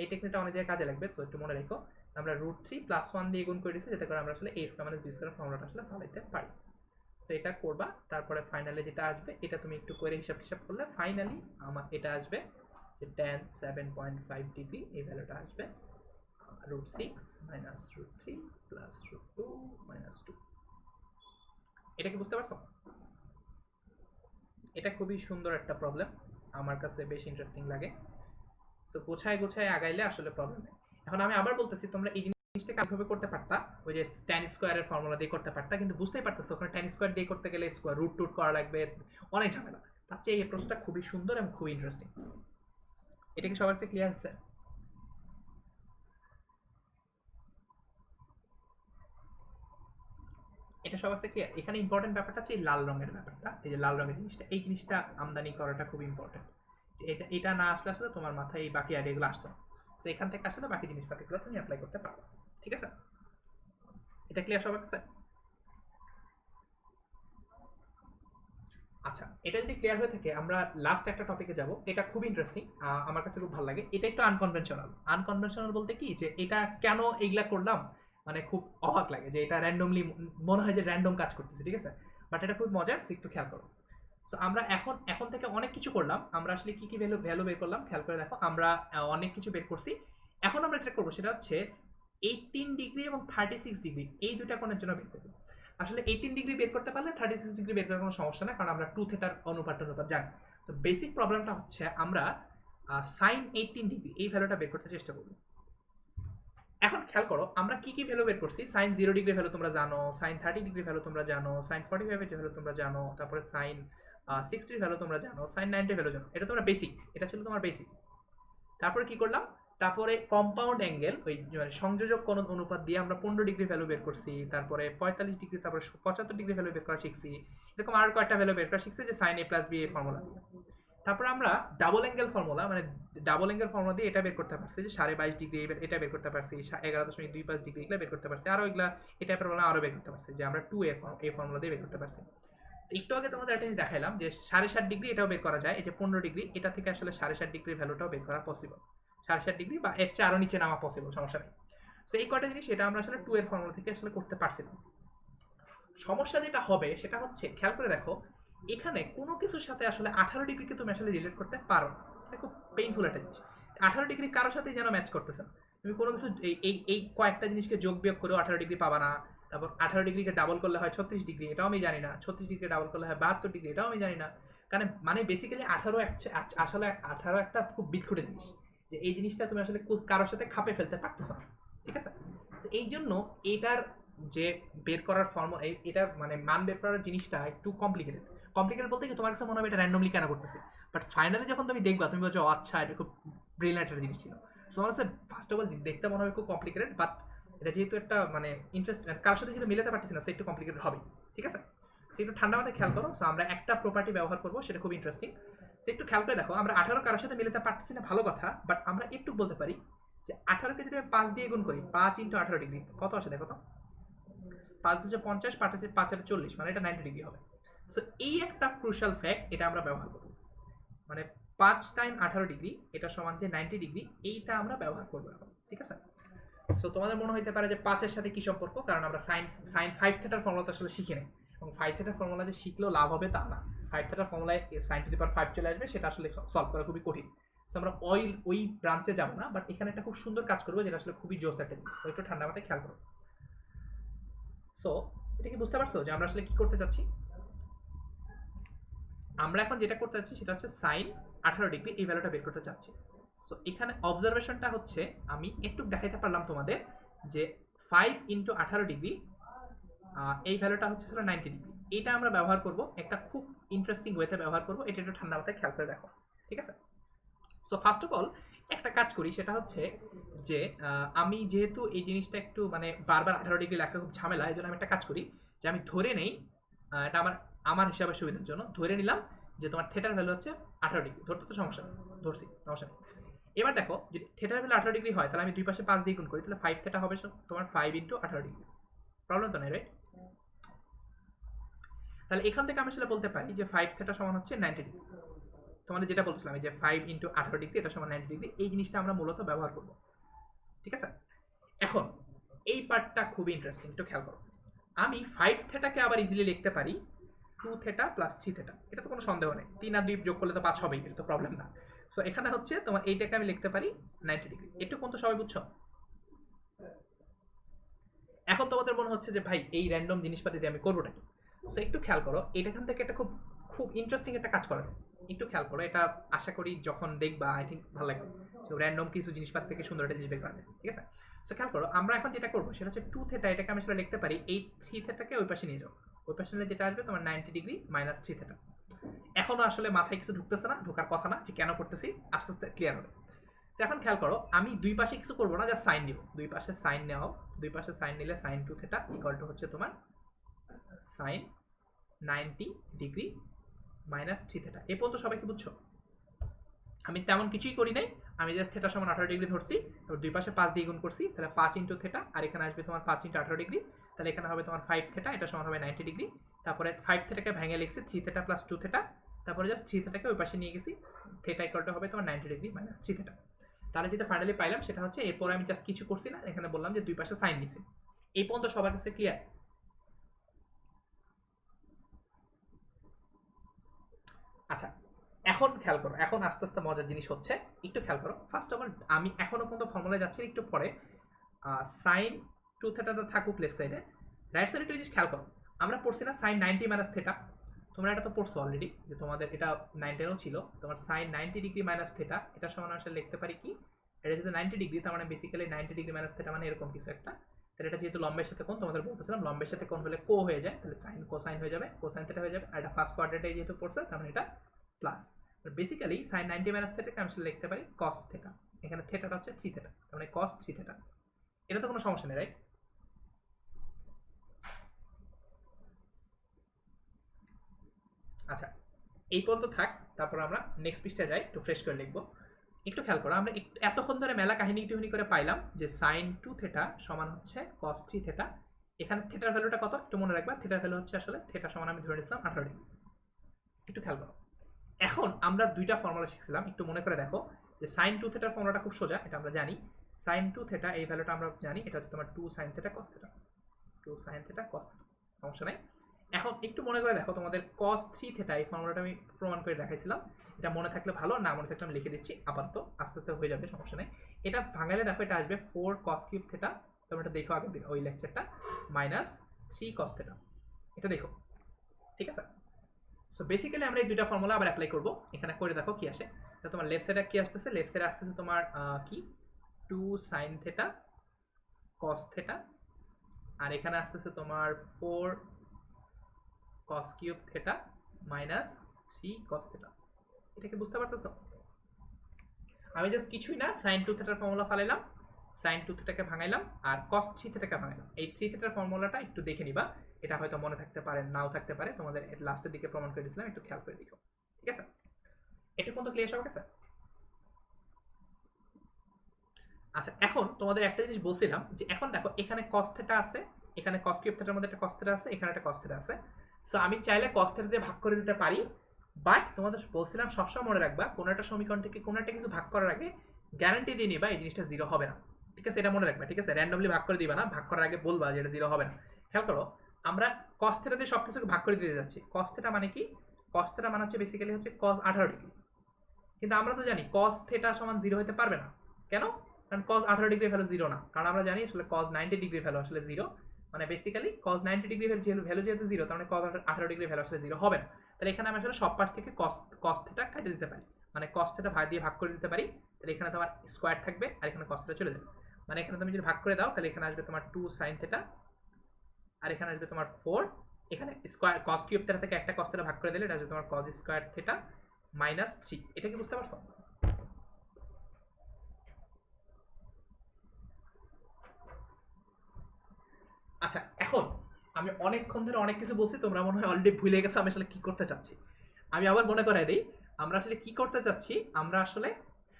এই টেকনিকটা অনেক জায়গায় কাজে লাগবে, তো একটু মনে রেখো। আমরা √3 প্লাস 1 দিয়ে গুণ করে দিচ্ছি যাতে করে আমরা আসলে a square minus b square ফর্মুলাটা আসলে পালাইতে পারি। সো এটা করবা, তারপরে ফাইনালি যেটা আসবে এটা তুমি একটু করে হিসাব করলে ফাইনালি আমার এটা আসবে যে tan 7.5 ডিগ্রি, এই ভ্যালুটা আসবে √6 মাইনাস √3 প্লাস √2 মাইনাস 2। এটা কি বুঝতে পারছো? এটা খুবই সুন্দর একটা প্রবলেম, আমার কাছে বেশ ইন্টারেস্টিং লাগে। সো গোছায় আগাইলে আসলে প্রবলেম নেই। এখন আমি আবার বলতেছি তোমরা এই জিনিসটাকে কিভাবে করতে পারতা, ওই যে tan স্কয়ারের ফর্মুলা দিয়ে করতে পারতা, কিন্তু বুঝতেই পারতেছো ওখানে tan স্কয়ার দিয়ে করতে গেলে স্কয়ার রুট করা লাগবে, অনেক ঝামেলা। তার চেয়ে এই প্রশ্নটা খুবই সুন্দর এবং খুবই ইন্টারেস্টিং। এটা কি সবার কাছে ক্লিয়ার হচ্ছে? এটা সবার কাছে ক্লিয়ার? এখানে ইম্পর্টেন্ট ব্যাপারটা হচ্ছে এই লাল রঙের ব্যাপারটা, এই যে লাল রঙের জিনিসটা, এই জিনিসটা আমদানি করাটা খুব ইম্পর্টেন্ট। এটা না আসলে আসলে তোমার মাথায় এই বাকি আইডিয়াগুলো আসতো না। সো এখান থেকে আসলে বাকি জিনিসপাতিগুলো তুমি অ্যাপ্লাই করতে পারো। ঠিক আছে, এটা ক্লিয়ার সবার কাছে? আচ্ছা, এটা যদি ক্লিয়ার হয়ে থাকে আমরা লাস্ট একটা টপিকে যাব, এটা খুব ইন্টারেস্টিং, আমার কাছে খুব ভালো লাগে। এটা একটু আনকনভেনশনাল। আনকনভেনশনাল বলতে কি, যে এটা কেন এগুলা করলাম, মানে খুব অবাক লাগে যে এটা র্যান্ডমলি মনে হয় যে র্যান্ডম কাজ করতেছে, ঠিক আছে, বাট এটা খুব মজার, একটু খেয়াল করো। সো আমরা এখন থেকে অনেক কিছু করলাম, আমরা আসলে কি কি ভ্যালু বের করলাম খেয়াল করে দেখো। আমরা অনেক কিছু বের করছি। এখন আমরা যেটা করবো সেটা হচ্ছে 18 ডিগ্রি এবং 36 ডিগ্রি এই দুইটা কোণের জন্য বের করবো। আসলে 18 ডিগ্রি বের করতে পারলে 36 ডিগ্রি বের করার কোনো সমস্যা না, কারণ আমরা 2 থিটার অনুপাত জানি। তো বেসিক প্রবলেমটা হচ্ছে আমরা সাইন 18 ডিগ্রি এই ভ্যালুটা বের করতে চেষ্টা করব। এখন খেয়াল করো আমরা কি কি ভ্যালু বের করছি। সাইন 0 ডিগ্রি ভ্যালু তোমরা জানো, সাইন 30 ডিগ্রি ভ্যালু তোমরা জানো, সাইন 45 এর ভ্যালু তোমরা জানো, তারপরে সাইন 60 এর ভ্যালু তোমরা জানো, সাইন 90 এর ভ্যালু জানো। এটা তোমরা বেসিক, এটা ছিল তোমার বেসিক। তারপরে কি করলাম, তারপরে কম্পাউন্ড অ্যাঙ্গেল ওই মানে সংযোজক কোণ অনুপাত দিয়ে আমরা 15 ডিগ্রি ভ্যালু বের করছি, তারপরে 45 ডিগ্রি, তারপরে 75 ডিগ্রি ভ্যালু বের করা শিখছি। এরকম আর কয়েকটা ভ্যালু বের করা শিখছি যে সাইন a প্লাস বি এই ফর্মুলা দিয়ে। তারপর আমরা ডাবল অ্যাঙ্গেল ফর্মুলা, মানে ডাবল অ্যাঙ্গেল ফর্মুলা দিয়ে এটা বের করতে পারছি যে 22.5 ডিগ্রি এটা বের করতে পারছি, 11.25 ডিগ্রি এগুলো বের করতে পারছি, আরও এগুলা এটা প্রবলেম আরও বের করতে পারছি যে আমরা 2a এই ফর্মুলা দিয়ে বের করতে পারছি। একটু আগে তোমাদের একটা জিনিস দেখাইলাম যে 7.5 ডিগ্রি এটাও বের করা যায়, এই যে 15 ডিগ্রি এটা থেকে আসলে 7.5 ডিগ্রি ভ্যালুটাও বের করা পসিবল, 7.5 ডিগ্রি বা এর চেয়ে আরও নিচে নামা পসিবল, সমস্যা নেই। সো এই কয়টা জিনিস এটা আমরা আসলে 2 এর ফর্মুলা থেকে আসলে করতে পারছিলাম। সমস্যা যেটা হবে সেটা হচ্ছে খেয়াল করে দেখো এখানে কোনো কিছুর সাথে আসলে 18 ডিগ্রিকে তুমি আসলে রিলেট করতে পারো না, এটা খুব পেইনফুল একটা জিনিস। 18 ডিগ্রি কারোর সাথেই যেন ম্যাচ করতেছে না। তুমি কোনো কিছু এই কয়েকটা জিনিসকে যোগ বিয়োগ করেও 18 ডিগ্রি পাবা না। তারপর 18 ডিগ্রিকে ডাবল করলে হয় 36 ডিগ্রি, এটাও আমি জানি না। 36 ডিগ্রি ডাবল করলে হয় 72 ডিগ্রি, এটাও আমি জানি না। কারণ মানে বেসিক্যালি 18 আসলে 18 একটা খুব বিদঘুটে জিনিস, যে এই জিনিসটা তুমি আসলে কারোর সাথে খাপে ফেলতে পারতেছো না, ঠিক আছে? এই জন্য এটার যে বের করার ফর্ম, এটার মানে মান বের করার জিনিসটা একটু কমপ্লিকেটেড। কমপ্লিকেটেড বলতে কি তোমার কাছে মনে হবে এটা র্যান্ডমলি কেন করতেছে, বাট ফাইনালি যখন তুমি দেখবা তুমি বলছো আচ্ছা এটা খুব ব্রিলিয়ান্ট একটা জিনিস ছিল। তোমার কাছে ফার্স্ট অফ অল দেখতে মনে হবে খুব কমপ্লিকেটেড, বাট এটা যেহেতু একটা মানে ইন্টারেস্ট কারোর সাথে যেহেতু মিলাতে পারতেছি না, সে একটু কমপ্লিকেটেড হবে, ঠিক আছে? সে একটু ঠান্ডা মাথায় খেয়াল করো। সো আমরা একটা প্রপার্টি ব্যবহার করবো, সেটা খুব ইন্টারেস্টিং। সে একটু খেয়াল করে দেখো, আমরা 18 কারোর সাথে মিলাতে পারতেছি না ভালো কথা, বাট আমরা একটু বলতে পারি যে 18কে যদি আমি 5 দিয়ে গুণ করি, 5 ইন্টু 18 ডিগ্রি কত আসে দেখো তো? 5 হচ্ছে 50, 5 হচ্ছে 5 আর 40, মানে এটা 90 ডিগ্রি হবে। সো এই একটা ক্রুশাল ফ্যাক্ট, এটা আমরা ব্যবহার করব। মানে 5 টাইম 18 ডিগ্রি এটা সমান যে 90 ডিগ্রি, এইটা আমরা ব্যবহার করবো এখন, ঠিক আছে? সো তোমাদের মনে হইতে পারে যে 5 এর সাথে কি সম্পর্ক, কারণ আমরা সাইন 5 থিটার ফর্মুলা তো আসলে শিখি নাই, এবং 5 থিটার ফর্মুলা যে শিখলেও লাভ হবে তা না। 5 থিটার ফর্মুলায় sin টু দি পাওয়ার 5 চলে আসবে, সেটা আসলে সলভ করা খুবই কঠিন। সো আমরা ওই ব্রাঞ্চে যাব না, বাট এখানে একটা খুব সুন্দর কাজ করবো, যেটা আসলে খুবই জোস একটা জিনিস। সো একটু ঠান্ডা মাথায় খেয়াল করো। সো এটা কি বুঝতে পারছো যে আমরা আসলে কি করতে চাচ্ছি? আমরা এখন যেটা করতে চাচ্ছি সেটা হচ্ছে সাইন 18 ডিগ্রি এই ভ্যালুটা বের করতে চাচ্ছি। সো এখানে অবজারভেশনটা হচ্ছে, আমি একটু দেখাইতে পারলাম তোমাদের যে 5 ইন্টু 18 ডিগ্রি এই ভ্যালুটা হচ্ছে 90 ডিগ্রি। এটা আমরা ব্যবহার করব একটা খুব ইন্টারেস্টিং ওয়েতে ব্যবহার করব, এটা একটু ঠান্ডা মাথায় খেয়াল করে দেখো, ঠিক আছে? সো ফার্স্ট অফ অল একটা কাজ করি, সেটা হচ্ছে যে আমি যেহেতু এই জিনিসটা একটু মানে বারবার 18 ডিগ্রি লেখা খুব ঝামেলা, এই জন্য আমি একটা কাজ করি যে আমি ধরে নেই, এটা আমার আমার হিসাবে সুবিধার জন্য ধরে নিলাম যে তোমার থিটার ভ্যালু হচ্ছে 18 ডিগ্রি। ধরতে তো সমস্যা নেই, ধরছি, সমস্যা নেই। এবার দেখো যদি থিটার ভ্যালু 18 ডিগ্রি হয়, তাহলে আমি দুই পাশে 5 দিয়ে গুণ করি, তাহলে 5 থিটা হবে তোমার 5 ইন্টু 18 ডিগ্রি। প্রবলেম তো নেই, রাইট? তাহলে এখান থেকে আমি আসলে বলতে পারি যে 5 থিটা সমান হচ্ছে 90 ডিগ্রি। তোমাদের যেটা বলছিলাম যে 5 ইন্টু 18 ডিগ্রি এটা সমান 90 ডিগ্রি, এই জিনিসটা আমরা মূলত ব্যবহার করব, ঠিক আছে? এখন এই পার্টটা খুবই ইন্টারেস্টিং, একটু খেয়াল করো। আমি 5 থেটাকে আবার ইজিলি লিখতে পারি 2 থেটা প্লাস 3 থেটা, এটা তো কোনো সন্দেহ নেই। 3 আর 2 যোগ করলে তো 5 হবেই, এটা তো প্রবলেম না। সো এখানে হচ্ছে তোমার এইটাকে আমি লিখতে পারি 90 ডিগ্রি। একটু কোন তো সবাই বুঝছো? এখন তোমাদের মনে হচ্ছে যে ভাই এই র্যান্ডম জিনিসপাতি দিয়ে আমি করবোটা কি? সো একটু খেয়াল করো, এখান থেকে একটা খুব খুব ইন্টারেস্টিং একটা কাজ করা যায়। একটু খেয়াল করো, এটা আশা করি যখন দেখবা আই থিঙ্ক ভালো লাগবে। সো র্যান্ডম কিছু জিনিসপাতি থেকে সুন্দর একটা জিনিস বের করা যায়, ঠিক আছে? সো খেয়াল করো, আমরা এখন যেটা করবো সেটা হচ্ছে 2 থেটা, এটাকে আমি আসলে লিখতে পারি এই 3 থেটাকে ওই পাশে নিয়ে যাও। ওই পাশে নিলে যেটা আসবে তোমার 90 ডিগ্রি মাইনাস 3 থেটা। এখনো আসলে মাথায় কিছু ঢুকতেছে না, ঢোকার কথা না যে কেন করতেছি, আস্তে আস্তে ক্লিয়ার হবে। এখন খেয়াল করো, আমি দুই পাশে কিছু করবো না, যা সাইন দিব। দুই পাশে সাইন নেওয়া, দুই পাশে সাইন নিলে সাইন 2 থেটা ইকুয়াল টু হচ্ছে তোমার সাইন 90 ডিগ্রি মাইনাস 3 থেটা। এ পর্যন্ত সবাই কি বুঝছো? আমি তেমন কিছুই করি নাই, আমি জাস্ট থেটা সমান 18 ডিগ্রি ধরছি, তারপর দুই পাশে 5 দিয়ে গুণ করছি, তাহলে 5 ইন্টু থেটা, আর এখানে আসবে তোমার 5 ইন্টু 18 ডিগ্রি, তাহলে এখানে হবে তোমার 5 থেটা, এটা সমান হবে 90 ডিগ্রি। তারপরে 5 থেটাকে ভেঙে লিখছি 3 থেটা প্লাস 2 থেটা, তারপরে জাস্ট 3 থেটাকে ওই পাশে নিয়ে গেছি, থেটা ইকুয়াল টু হবে তোমার 90 ডিগ্রি মাইনাস 3 থেটা। তাহলে যেটা ফাইনালি পাইলাম সেটা হচ্ছে, এরপর আমি জাস্ট কিছু করছি না, এখানে বললাম যে দুই পাশে সাইন নিছি। এই পর্যন্ত সবার কাছে ক্লিয়ার? আচ্ছা, এখন খেয়াল করো, এখন আস্তে আস্তে মজার জিনিস হচ্ছে, একটু খেয়াল করো। ফার্স্ট অফ অল আমি এখনো পর্যন্ত ফর্মুলায় যাচ্ছি, একটু পরে সাইন 2 থেটাটা থাকুক লেফট সাইডে, রাইট সাইডে একটু জিনিস খেয়াল করো। আমরা পড়ছি না সাইন 90 মাইনাস থেটা? তোমরা এটা তো পড়ছো অলরেডি, যে তোমাদের এটা 9-10ও ছিল। তোমার সাইন 90 ডিগ্রি মাইনাস থেটা, এটা সমান আসলে লিখতে পারি কি, এটা যেহেতু 90 ডিগ্রি, তার মানে বেসিক্যালি 90 ডিগ্রি মাইনাস থেটা মানে এরকম কিছু একটা। তাহলে এটা যেহেতু লম্বের সাথে কোণ, তোমাদের বলতেছিলাম লম্বের সাথে কোণ হলে কো হয়ে যায়, তাহলে সাইন কোসাইন হয়ে যাবে, কোসাইন থেটা হয়ে যাবে। আর এটা ফার্স্ট কোয়াড্রেন্টে যেহেতু পড়ছে, তার মানে এটা প্লাস। বেসিক্যালি সাইন 90 মাইনাস থেটাকে আমি আসলে লিখতে পারি কস থেটা। এখানে থেটাটা হচ্ছে 3 থেটা, তার মানে কস 3 থেটা। এটা তো কোনো সমস্যা নেই, রাইট? আচ্ছা, এই পর্যন্ত থাক, তারপর আমরা নেক্সট পৃষ্ঠায় যাই, একটু ফ্রেশ করে লিখবো। একটু খেয়াল করো, আমরা এতক্ষণ ধরে মেলা কাহিনী টিউনি করে পাইলাম যে সাইন 2 থেটা সমান হচ্ছে কস 3 থেটা। এখানে থেটার ভ্যালুটা কত একটু মনে রাখবা, থেটার ভ্যালু হচ্ছে আসলে থেটা সমান আমি ধরে নিয়েছিলাম 18 ডিগ্রি। একটু খেয়াল করো, এখন আমরা দুইটা ফর্মুলা শিখছিলাম, একটু মনে করে দেখো যে সাইন 2 থেটার ফর্মুলাটা খুব সোজা, এটা আমরা জানি। সাইন 2 থেটা এই ভ্যালুটা আমরা জানি, এটা হচ্ছে তোমার 2 sine theta cos theta, 2 sine theta cos theta, সমস্যা নাই। এখন একটু মনে করে দেখো, তোমাদের cos 3 থেটা এই ফর্মুলাটা আমি প্রমাণ করে দেখাইছিলাম। এটা মনে থাকলে ভালো, না মনে থাকলে আমি লিখে দিচ্ছি আপাতত, আস্তে আস্তে হয়ে যাবে, সমস্যা নেই। এটা ভাঙালে দেখো এটা আসবে 4 cos কিউব থিটা, তোমরা এটা দেখো আগের দিন ওই লেকচারটা, মাইনাস 3 cos থিটা, এটা দেখো, ঠিক আছে। সো বেসিক্যালি আমরা এই দুইটা ফর্মুলা আবার অ্যাপ্লাই করব, এখানে করে দেখো কি আসে। তো তোমার লেফট সাইডে কি আসতেছে, লেফট সাইডে আসতেছে তোমার কি 2 sin থিটা cos থিটা, আর এখানে আসতেছে তোমার 4 cos cube theta minus 3 cos theta. এটা কি বুঝতে পারতেছো? আমি জাস্ট কিছুই না sin 2 থিটার ফর্মুলা ফালাইলাম, sin 2 থিটাকে ভাঙাইলাম, আর cos 3 থিটাকে ভাঙাইলাম। এই 3 থিটার ফর্মুলাটা একটু দেখে নিবা, এটা হয়তো মনে থাকতে পারে নাও থাকতে পারে, তোমাদের লাস্টের দিকে প্রমাণ করে দিয়েছিলাম, একটু খেয়াল করে দেখো, ঠিক আছে। এটা কোন ক্লিয়ার সবার কাছে? আচ্ছা, এখন তোমাদের একটা জিনিস বলছিলাম যে এখন দেখো এখানে cos থিটা আছে, এখানে cos কিউব থিটার মধ্যে একটা cos থিটা আছে, এখানে একটা cos থিটা আছে। সো আমি চাইলে cos থিটা দিয়ে ভাগ করে দিতে পারি, বাট তোমাদের বলছিলাম সবসময় মনে রাখবা কোন একটা সমীকরণ থেকে কোন একটা কিছু ভাগ করার আগে গ্যারান্টি দিয়ে নিবা এই জিনিসটা জিরো হবে না, ঠিক আছে, এটা মনে রাখবা, ঠিক আছে। র্যান্ডমলি ভাগ করে দিবা না, ভাগ করার আগে বলবা যে এটা জিরো হবে না। খেয়াল করো, আমরা cos থিটা দিয়ে সবকিছুকে ভাগ করে দিতে যাচ্ছি। cos থিটা মানে কি? cos থিটা মানে হচ্ছে বেসিক্যালি হচ্ছে cos 18 ডিগ্রি, কিন্তু আমরা তো জানি cos থিটা সমান জিরো হতে পারবে না। কেন? কারণ cos 18 ডিগ্রি ভ্যালু জিরো না, কারণ আমরা জানি আসলে cos 90 ডিগ্রি ভ্যালু আসলে জিরো, মানে বেসিক্যালি cos 90 ডিগ্রি ভ্যালু যেহেতু জিরো, তার মানে cos 18 ডিগ্রি ভ্যালু আসলে জিরো হবে না। তাহলে এখানে আমরা আসলে সব পাশ থেকে cos থিটা কেটে দিতে পারি, মানে cos থিটা ভাগ দিয়ে ভাগ করে দিতে পারি, তাহলে এখানে তোমার স্কোয়ার থাকবে আর এখানে cos থিটা চলে যাবে। মানে এখানে তুমি যদি ভাগ করে দাও তাহলে এখানে আসবে তোমার 2 sin থিটা, আর এখানে আসবে তোমার 4, এখানে স্কোয়ার cos কিউব থিটা থেকে একটা cos থিটা ভাগ করে দিলে এটা আসবে তোমার cos স্কোয়ার থিটা মাইনাস 3। এটা কি বুঝতে পারছো? আচ্ছা, এখন আমি অনেকক্ষণ ধরে অনেক কিছু বলছি, তোমরা মনে হয় অলরেডি ভুলে গেছো আমি আসলে কি করতে চাচ্ছি। আমি আবার মনে করাই দিই, আমরা আসলে কি করতে চাচ্ছি, আমরা আসলে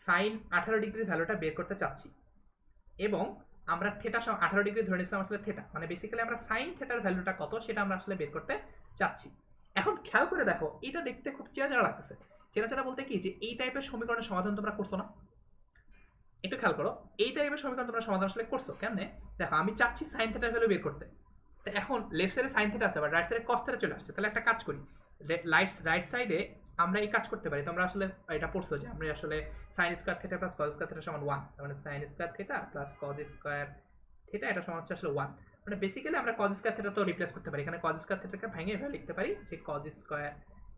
সাইন 18 ডিগ্রি ভ্যালুটা বের করতে চাচ্ছি, এবং আমরা থিটা 18 ডিগ্রি ধরে নিয়েছিলাম আসলে থিটা, মানে বেসিক্যালি আমরা সাইন থিটার ভ্যালুটা কত সেটা আমরা আসলে বের করতে চাচ্ছি। এখন খেয়াল করে দেখো, এটা দেখতে খুব চেনা চেনা লাগতেছে। চেনা চেনা বলতে কি, যে এই টাইপের সমীকরণের সমাধান তোমরা করছো না? একটু খেয়াল করো, এই টাইপের সমীকরণ তোমরা সমাধান আসলে করছো কেমনে? দেখো, আমি চাচ্ছি সাইন থিটার ভ্যালু বের করতে, তো এখন লেফট সাইডে সাইন থিটা আছে, বা রাইট সাইডে কস থিটা চলে আসছে, তাহলে একটা কাজ করি, রাইট সাইডে আমরা এই কাজ করতে পারি। তোমরা আসলে এটা পড়ছো যে আমরা আসলে sine square theta plus cos square theta সমান 1, তার মানে sine square theta plus cos square theta এটা সমান হচ্ছে আসলে 1। মানে বেসিক্যালি আমরা কস স্কয়ার থিটা তো রিপ্লেস করতে পারি, এখানে কস স্কয়ার থিটাকে ভেঙে এভাবে লিখতে পারি যে কস স্কয়ার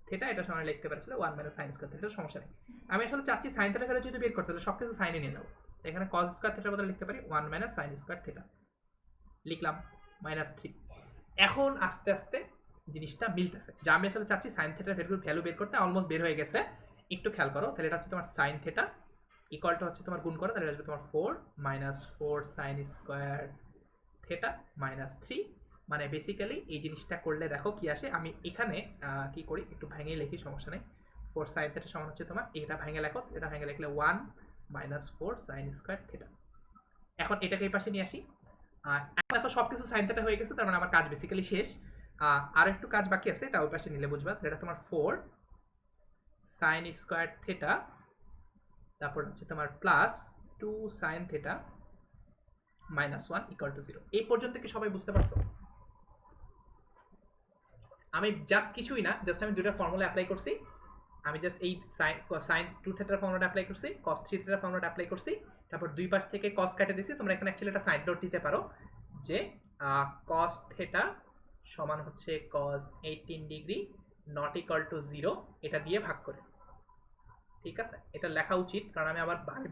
থিটা এটা সমান লিখতে পারি আসলে 1 মাইনাস সাইন স্কয়ার থিটা, সমস্যা নেই। আমি আসলে চাচ্ছি সাইন থিটা ভ্যালু যেহেতু বের করতে, তাহলে সবকিছু সাইনে নিয়ে যাবো, এখানে cos স্কয়ার থিটার বদলে লিখতে পারি 1 মাইনাস সাইন স্কয়ার থিটা, লিখলাম মাইনাস 3। এখন আস্তে আস্তে জিনিসটা মিলতেছে, যে আমি আসলে চাচ্ছি সাইন থিটার ভ্যালু বের করতে, অলমোস্ট বের হয়ে গেছে। একটু খেয়াল করো, তাহলে এটা হচ্ছে তোমার সাইন থিটা ইকুয়ালটা হচ্ছে তোমার গুণ করো, তাহলে আসবে তোমার 4 minus 4 sine square theta minus 3। মানে বেসিক্যালি এই জিনিসটা করলে দেখো কি আসে, আমি এখানে কি করি একটু ভেঙে লিখি, সমস্যা নেই। 4 সাইন থিটা সমান হচ্ছে তোমার, এটা ভেঙে লেখো, এটা ভেঙে লিখলে 1 মাইনাস 4 সাইন স্কয়ার থিটা। এখন এটাকে এই পাশে নিয়ে আসি, এখন দেখো সবকিছু সাইন থিটা হয়ে গেছে, তার মানে আমার কাজ বেসিক্যালি শেষ। আর একটু কাজ বাকি আছে, এটা ওই পাশে নিলে বুঝবা। এটা তোমার 4 সাইন স্কয়ার থিটা, তারপর হচ্ছে তোমার plus 2 sine theta minus 1 equal to 0। এই পর্যন্ত কি সবাই বুঝতে পারছো? আমি জাস্ট কিছুই না, জাস্ট আমি দুটো ফর্মুলা অ্যাপ্লাই করছি। আমি জাস্ট এই সাইন 2 থিটার ফর্মুলাটা অ্যাপ্লাই করছি, cos 3 থিটার ফর্মুলাটা অ্যাপ্লাই করছি, তারপর দুই পাশ থেকে cos কেটে দিছি। তোমরা এখানে অ্যাকচুয়ালি একটা সাইড নোট দিতে পারো যে cos থিটা সমান হচ্ছে cos 18 degree not equal to 0, এটা দিয়ে ভাগ করে, ঠিক আছে। এটা লেখা উচিত, কারণ আমি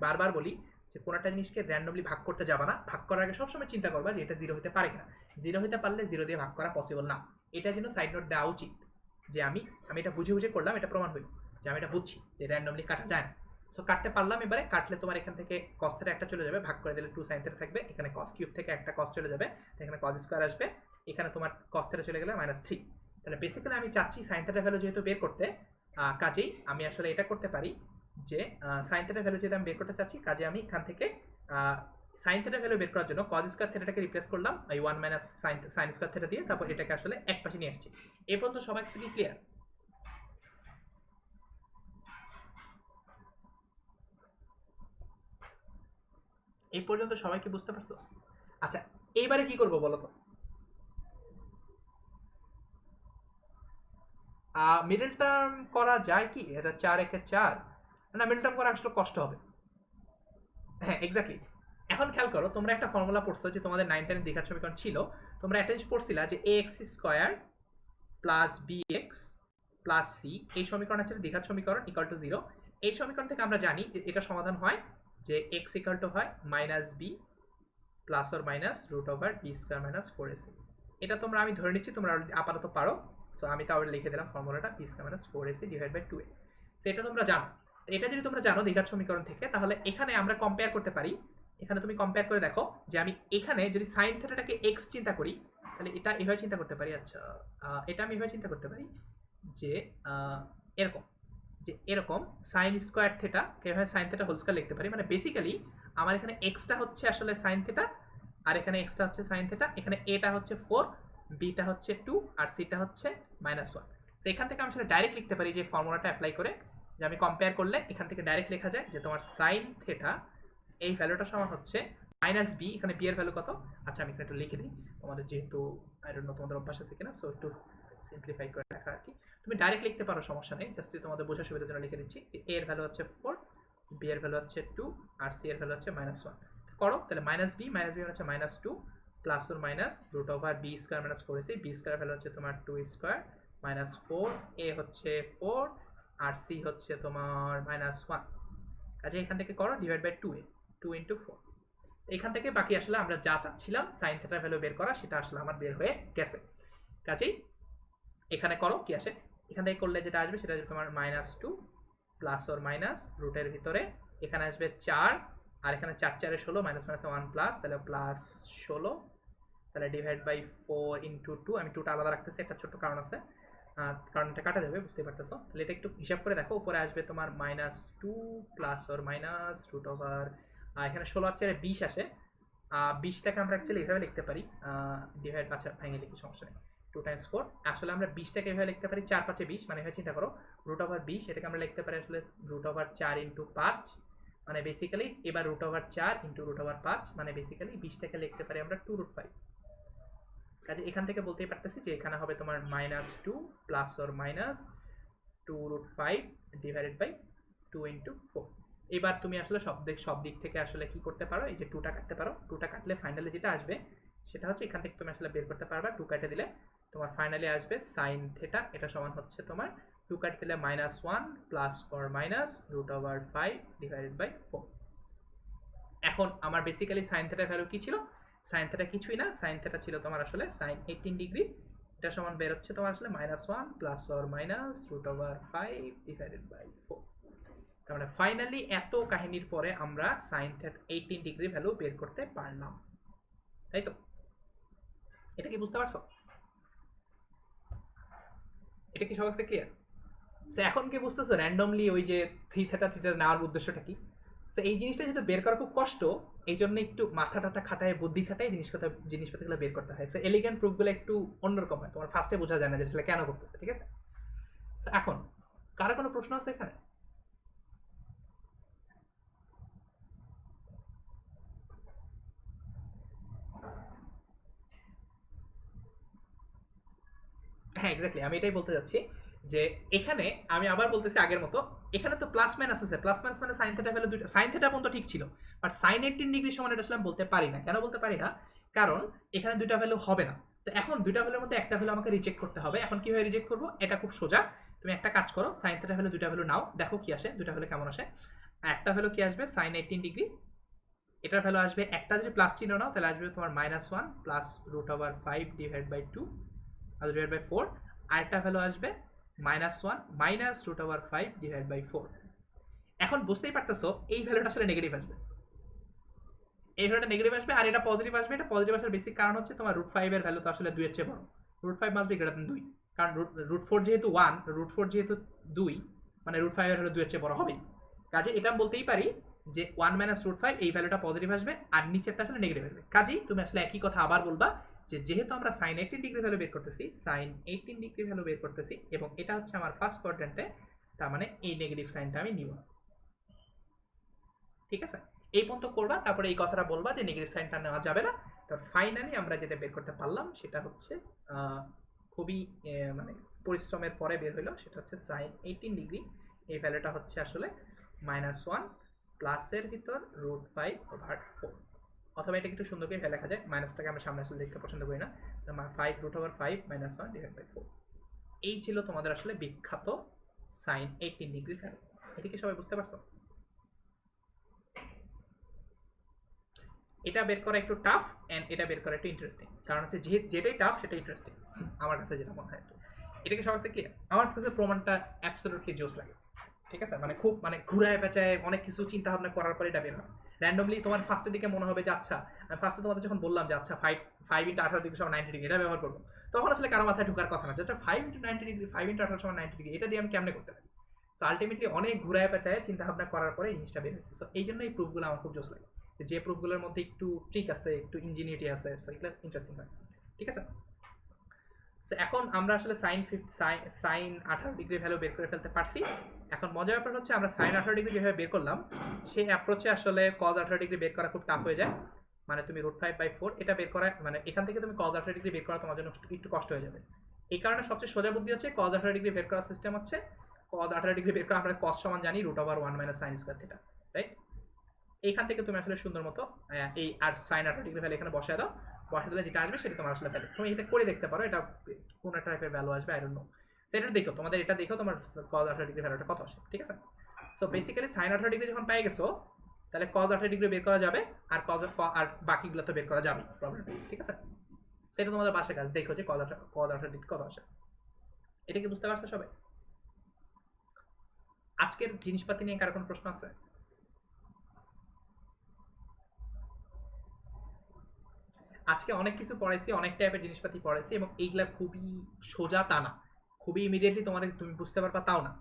বারবার বলি যে কোনো একটা জিনিসকে র্যান্ডমলি ভাগ করতে যাবা না, ভাগ করার আগে সবসময় চিন্তা করবা যে এটা জিরো হতে পারে কিনা। জিরো হতে পারলে জিরো দিয়ে ভাগ করা পসিবল না, এটা যেন সাইড নোট দেওয়া উচিত, যে আমি এটা বুঝে বুঝে করলাম, এটা প্রমাণ হইল যে আমি এটা বুঝছি যে র্যান্ডমলি কাটা যায় না। সো কাটতে পারলাম, এবারে কাটলে তোমার এখান থেকে cos থিটা একটা চলে যাবে, ভাগ করে দিলে 2 sin থিটা থাকবে, এখানে cos কিউব থেকে একটা cos চলে যাবে, এখানে cos স্কয়ার আসবে, এখানে তোমার cos থিটা চলে গেলে -3। তাহলে বেসিক্যালি আমি চাচ্ছি sin থিটা ভ্যালু যেহেতু বের করতে, কাজেই আমি আসলে এটা করতে পারি যে sin থিটা ভ্যালু যেহেতু আমি বের করতে চাচ্ছি, কাজে আমি এখান থেকে sin থিটা ভ্যালু বের করার জন্য cos স্কয়ার থিটাটাকে রিপ্লেস করলাম এই 1 মাইনাস sin স্কয়ার থিটা দিয়ে, তারপর এটাকে আসলে এক পাশে নিয়ে আসছি। এই পর্যন্ত সবার কাছে কি ক্লিয়ার? এই পর্যন্ত সবাই কি বুঝতে পারছো? আচ্ছা, এইবারে কি করব বলো তো? মিডল টার্ম করা যায় কি? এটা 4 একে 4, না মিডল টার্ম করা আসলে কষ্ট হবে। হ্যাঁ এক্স্যাক্টলি। এখন খেয়াল করো, তোমরা একটা ফর্মুলা পড়ছো যে তোমাদের 9 10 দ্বিঘাত সমীকরণ ছিল, তোমরা একটা জিনিস পড়ছিলা যে ax square plus bx plus c, এই সমীকরণ আছে দ্বিঘাত সমীকরণ ইকুয়াল টু 0। এই সমীকরণ থেকে আমরা জানি যে এটা সমাধান হয় যে x ইকুয়াল টু হয় minus B plus or minus root over B square minus 4ac। এটা তোমরা, আমি ধরে নিচ্ছি তোমরা আপাতত পারো, সো আমি তাও লিখে দিলাম ফর্মুলাটা B square minus 4ac divide by 2a। So এটা তোমরা জানো। এটা যদি তোমরা জানো দ্বিঘাত সমীকরণ থেকে, তাহলে এখানে আমরা কম্পেয়ার করতে পারি। এখানে তুমি কম্পেয়ার করে দেখো যে আমি এখানে যদি সাইন থিটাটাকে x চিন্তা করি, তাহলে এটা এভাবে চিন্তা করতে পারি। আচ্ছা, এটা আমি এভাবে চিন্তা করতে পারি যে এরকম, যে এরকম সাইন স্কোয়ার থিটা এভাবে সাইন থিটা হোল স্কয়ার লিখতে পারি। মানে বেসিক্যালি আমার এখানে এক্সটা হচ্ছে আসলে সাইন থিটা, আর এখানে এক্সটা হচ্ছে সাইন থিটা, এখানে এটা হচ্ছে 4, বিটা হচ্ছে 2, আর সিটা হচ্ছে -1। তো এখান থেকে আমি আসলে ডাইরেক্ট লিখতে পারি যে ফর্মুলাটা অ্যাপ্লাই করে, যে আমি কম্পেয়ার করলে এখান থেকে ডাইরেক্ট লেখা যায় যে তোমার সাইন থিটা এই ভ্যালুটা সমান হচ্ছে মাইনাস বি, এখানে বি এর ভ্যালু কত? আচ্ছা আমি এখানে একটু লিখে দিই, তোমাদের যেহেতু আই ডোন্ট নো তোমাদের অভ্যাস আছে কিনা, সো একটু সিম্পলিফাই করে লেখা আর কি। তুমি ডাইরেক্ট লিখতে পারো, সমস্যা নেই, জাস্ট তোমাদের বোঝার সুবিধার জন্য লিখে দিচ্ছি যে এ এর ভ্যালু হচ্ছে 4, বি এর ভ্যালু হচ্ছে 2, আর সি এর ভ্যালু হচ্ছে -1। করো তাহলে মাইনাস বি হচ্ছে -2 plus or minus root over B square minus 4ac, B square value হচ্ছে তোমার 2 স্কয়ার মাইনাস 4, এ হচ্ছে 4, আর সি হচ্ছে তোমার -1। কাজে এখান থেকে করো ডিভাইড বাই 2a, 2 ইন্টু 4। এখান থেকে বাকি আসলে আমরা যা চাচ্ছিলাম সাইন থিটার ভ্যালু বের করা, সেটা আসলে আমার বের হয়ে গেছে। কাজেই এখানে করো কি আসে, এখান থেকে করলে যেটা আসবে সেটা আসবে তোমার -2 প্লাস ওর মাইনাস রুটের ভিতরে এখানে আসবে 4, আর এখানে 4 4 এ 16 মাইনাস মাইনাস 1 প্লাস, তাহলে প্লাস 16, তাহলে ডিভাইড বাই 4 ইন্টু 2। আমি 2টা আলাদা রাখতেছি, একটা ছোট্ট কারণ আছে, কারণটা কাটা যাবে, বুঝতে পারতেছো। তাহলে এটা একটু হিসাব করে দেখো, উপরে আসবে তোমার -2 plus or minus root over, এখানে 16 আর 4 20 আসে, 20টাকে আমরা অ্যাকচুয়ালি এভাবে লিখতে পারি, ডিভাইড, আচ্ছা ভেঙে লিখি সমস্যা নেই, 2 টাইমস 4। আসলে আমরা 20টাকে এভাবে লিখতে পারি 4 5 20, মানে এভাবে চিন্তা করো রুট ওভার 20, এটাকে আমরা লিখতে পারি আসলে রুট ওভার 4 ইন্টু 5, মানে বেসিক্যালি এবার root over 4 into root over 5, মানে বেসিক্যালি 20টাকে লিখতে পারি আমরা 2√5। কাজে এখান থেকে বলতেই পারতেছি যে এখানে হবে তোমার -2 plus or minus 2√5 divided by 2 into 4। এবার তুমি আসলে সব দিক থেকে আসলে কি করতে পারো, এই যে 2টা কাটতে পারো, 2টা কাটলে ফাইনালি যেটা আসবে সেটা হচ্ছে এখান থেকে তুমি আসলে বের করতে পারবা। 2 কেটে দিলে তোমার ফাইনালি আসবে সাইন থিটা, এটা সমান হচ্ছে তোমার 2 কাটে দিলে -1 plus or minus root over 5 divided by 4। এখন আমার বেসিক্যালি সাইন থিটার ভ্যালু কি ছিল? সাইন থিটা কিছুই না, সাইন থিটা ছিল তোমার আসলে সাইন 18 ডিগ্রি, এটা সমান বের হচ্ছে তোমার আসলে -1 plus or minus root over 5 divided by 4। তার মানে ফাইনালি এত কাহিনীর পরে আমরা সাইন থিটা 18 ডিগ্রি ভ্যালু বের করতে পারলাম, তাই তো? এটা কি বুঝতে পারছো? এটা কি সবার কাছে ক্লিয়ার? সো এখন কি বুঝতেছো র্যান্ডমলি ওই যে থ্রি থিটা নেওয়ার উদ্দেশ্যটা কি? তো এই জিনিসটা যেহেতু বের করা খুব কষ্ট, এই জন্য একটু মাথা টাথা খাটায়, বুদ্ধি খাটায় জিনিসপাতিগুলো বের করতে হয়। সো এলিগেন্ট প্রুফগুলো একটু অন্যরকম হয়, তোমার ফার্স্টে বোঝা যায় না যে সেটা কেন করতেছে, ঠিক আছে? তো এখন কারো কোনো প্রশ্ন আছে এখানে? হ্যাঁ এক্স্যাক্টলি, আমি এটাই বলতে যাচ্ছি যে এখানে আমি আবার বলতেছি আগের মতো, এখানে তো প্লাস মাইনাস আছে, প্লাস মাইনাস মানে সাইন থিটা ভ্যালু দুটো, সাইন থিটা পর্যন্ত ঠিক ছিল, বাট সাইন 18 ডিগ্রি সমান এটা আসলে আমি বলতে পারি না। কেন বলতে পারি না? কারণ এখানে দুইটা ভ্যালু হবে না। তো এখন দুইটা ভ্যালুর মধ্যে একটা ভ্যালু আমাকে রিজেক্ট করতে হবে। এখন কিভাবে রিজেক্ট করবো? এটা খুব সোজা, তুমি একটা কাজ করো, সাইন থিটা ভ্যালু দুইটা ভ্যালু নাও, দেখো কি আসে, দুইটা ভ্যালু কেমন আসে। একটা ভ্যালু কি আসবে? সাইন 18 ডিগ্রি, এটার ভ্যালু আসবে, একটা যদি প্লাস চিহ্ন নাও তাহলে আসবে তোমার -1 plus root over 5 divide by 2 আর ডিভাইড বাই 4, আরেকটা ভ্যালু আসবে -1 minus root over 5 divide by 4। এখন বুঝতেই পারতেছো এই ভ্যালুটা আসলে নেগেটিভ আসবে, এই ভ্যালুটা নেগেটিভ আসবে, আর এটা পজিটিভ আসবে। এটা পজিটিভ আসার বেসিক কারণ হচ্ছে তোমার √5 এর ভ্যালু তো আসলে 2 এর চেয়ে বড়, √5 মাস্ট বি গ্রেটার দ্যান 2, কারণ √4 যেহেতু 1, √4 যেহেতু 2, মানে √5 এর ভ্যালু 2 এর চেয়ে বড় হবে। কাজে এটা বলতেই পারি যে 1 মাইনাস √5 এই ভ্যালুটা পজিটিভ আসবে, আর নিচেরটা আসলে নেগেটিভ আসবে। কাজেই তুমি আসলে একই কথা আবার বলবা যে যেহেতু আমরা সাইন 18 ডিগ্রি ভ্যালু বের করতেছি, সাইন 18 ডিগ্রি ভ্যালু বের করতেছি, এবং এটা হচ্ছে আমার ফার্স্ট কোয়াড্র্যান্টে, তার মানে এই নেগেটিভ সাইনটা আমি নিব, ঠিক আছে? এই পর্যন্ত করবা, তারপরে এই কথাটা বলবা যে নেগেটিভ সাইনটা নেওয়া যাবে না। তো ফাইনালি আমরা যেটা বের করতে পারলাম সেটা হচ্ছে খুবই মানে পরিশ্রমের পরে বের হইলো সেটা হচ্ছে সাইন 18 ডিগ্রি। এই ভ্যালুটা হচ্ছে আসলে -1 প্লাসের ভিতর √5/4, অথবা এটাকে একটু সুন্দর করে লেখা যায়, মাইনাসটাকে আমরা সামনে আসলে দেখতে পছন্দ করি না, 5√5 -1/4। এই ছিল তোমাদের আসলে বিখ্যাত সাইন 18 ডিগ্রি ভ্যালু। এটা কি সবাই বুঝতে পারছো? এটা বের করা একটু টাফ এন্ড এটা বের করা একটু ইন্টারেস্টিং, কারণ হচ্ছে যেটাই টাফ সেটা ইন্টারেস্টিং আমার কাছে যেটা মনে হয়। এটাকে সবার কাছে ক্লিয়ার? আমার কাছে প্রমাণটা অ্যাবসলিউটলি জোস লাগে, ঠিক আছে? মানে খুব মানে ঘুরায় পেঁচায় অনেক কিছু চিন্তা ভাবনা করার পরে এটা বের হয় র্যান্ডমলি। তোমার ফার্স্টের দিকে মনে হবে যে আচ্ছা, আমি ফার্স্টে তোমাদের যখন বললাম যে আচ্ছা 5 × 18 ডিগ্রি সমান 90 ডিগ্রি এটা ব্যবহার করবো, তখন আসলে কারো মাথায় ঢোকার কথা না যে আচ্ছা 5 × 90 ডিগ্রি 5 × 18 সমান 90 ডিগ্রি এটা দিয়ে আমি কেমনে করতে পারি। সো আলটিমেটলি অনেক ঘুরায় পেঁচায় চিন্তা ভাবনা করার পরে এই জিনিসটা বের হয়েছে। সো এই জন্য এই প্রুফগুলো আমার খুব জোস লাগে, যে প্রুফগুলোর মধ্যে একটু ট্রিক আছে, একটু ইঞ্জিনিউরিটি আছে, সো এগুলো ইন্টারেস্টিং হয়, ঠিক আছে? সো এখন আমরা আসলে সাইন 18 ডিগ্রি ভ্যালু বের করে ফেলতে পারছি। এখন মজার ব্যাপার হচ্ছে আমরা সাইন 18 ডিগ্রি যেভাবে বের করলাম সেই অ্যাপ্রোচে আসলে কজ 18 ডিগ্রি বের করা খুব টাফ হয়ে যায়। মানে তুমি √5/4 এটা বের করা, মানে এখান থেকে তুমি কজ 18 ডিগ্রি বের করা তোমার জন্য একটু কষ্ট হয়ে যাবে। এই কারণে সবচেয়ে সোজা বুদ্ধি হচ্ছে কজ 18 ডিগ্রি বের করার সিস্টেম হচ্ছে কজ 18 ডিগ্রি বের করা আমরা কজ সমান জানি √1 - sin²θ, রাইট? এইখান থেকে তুমি আসলে সুন্দর মতো এই আর সাইন 18 ডিগ্রি ভ্যালু এখানে বসায় দাও, বসায় দিলে যেটা আসবে সেটা তোমার আসলে ভ্যালু। তুমি এটা করে দেখতে পারো, এটা কোন টাইপের ভ্যালু আসবে আই ডোন্ট নো। সেটা দেখো, তোমাদের এটা দেখো তোমার কজ 18 ডিগ্রি ভ্যালুটা কত আসে, ঠিক আছে? সো বেসিক্যালি সাইন 18 ডিগ্রি যখন পেয়ে গেছো তাহলে কজ 18 ডিগ্রি বের করা যাবে, আর আর বাকিগুলো তো বের করা যাবে, প্রবলেম নেই, ঠিক আছে? সেটা তোমাদের পাশে কাজ, দেখো যে কজ 18 ডিগ্রি কত আসে। এটা কি বুঝতে পারছো সবাই? আজকের জিনিসপাতি নিয়ে কারো কোনো প্রশ্ন আছে? আজকে অনেক কিছু পড়াইছি, অনেক টাইপের জিনিসপাতি পড়াইছি, এবং এইগুলা খুবই সোজা তা না, খুবই ইমিডিয়েটলি তুমি বুঝতে পারবা তাও না।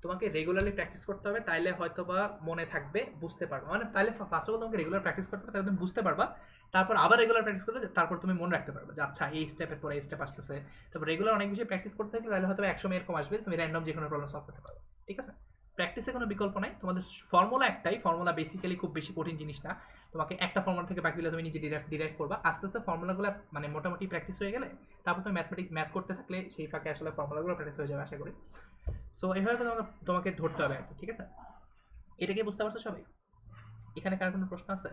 তোমাকে রেগুলারলি প্র্যাকটিস করতে হবে, তাইলে হয়তো বা মনে থাকবে, বুঝতে পারবা। মানে তাইলে ফার্স্ট অফ অল তোমাকে রেগুলার প্র্যাকটিস করতে হবে, তাহলে তুমি বুঝতে পারবা। তারপর আবার রেগুলার প্র্যাকটিস করলে তারপর তুমি মনে রাখতে পারবে যে আচ্ছা এই স্টেপের পরে এই স্টেপ আসতেছে। তারপর রেগুলার অনেক বেশি প্র্যাকটিস করতে থাকলে তাহলে হয়তো একসময় এরকম আসবে তুমি র্যান্ডম যে কোনো প্রবলেম সলভ করতে পারবে, ঠিক আছে? প্র্যাকটিসে কোনো বিকল্প নাই। তোমাদের ফর্মুলা একটাই, ফর্মুলা বেসিক্যালি খুব বেশি কঠিন জিনিস না। তোমাকে একটা ফর্মুলা থেকে বাকিগুলো তুমি নিজে ডিরাইভ করবা, আস্তে আস্তে ফর্মুলাগুলো মানে মোটামুটি প্র্যাকটিস হয়ে গেলে তারপর তুমি ম্যাথ করতে থাকলে সেই ফাঁকে আসলে ফর্মুলাগুলো প্র্যাকটিস হয়ে যাবে আশা করি। সো এভাবে তোমাকে ধরতে হবে আর কি, ঠিক আছে? এটা কি বুঝতে পারছো সবাই? এখানে কার কোনো প্রশ্ন আছে?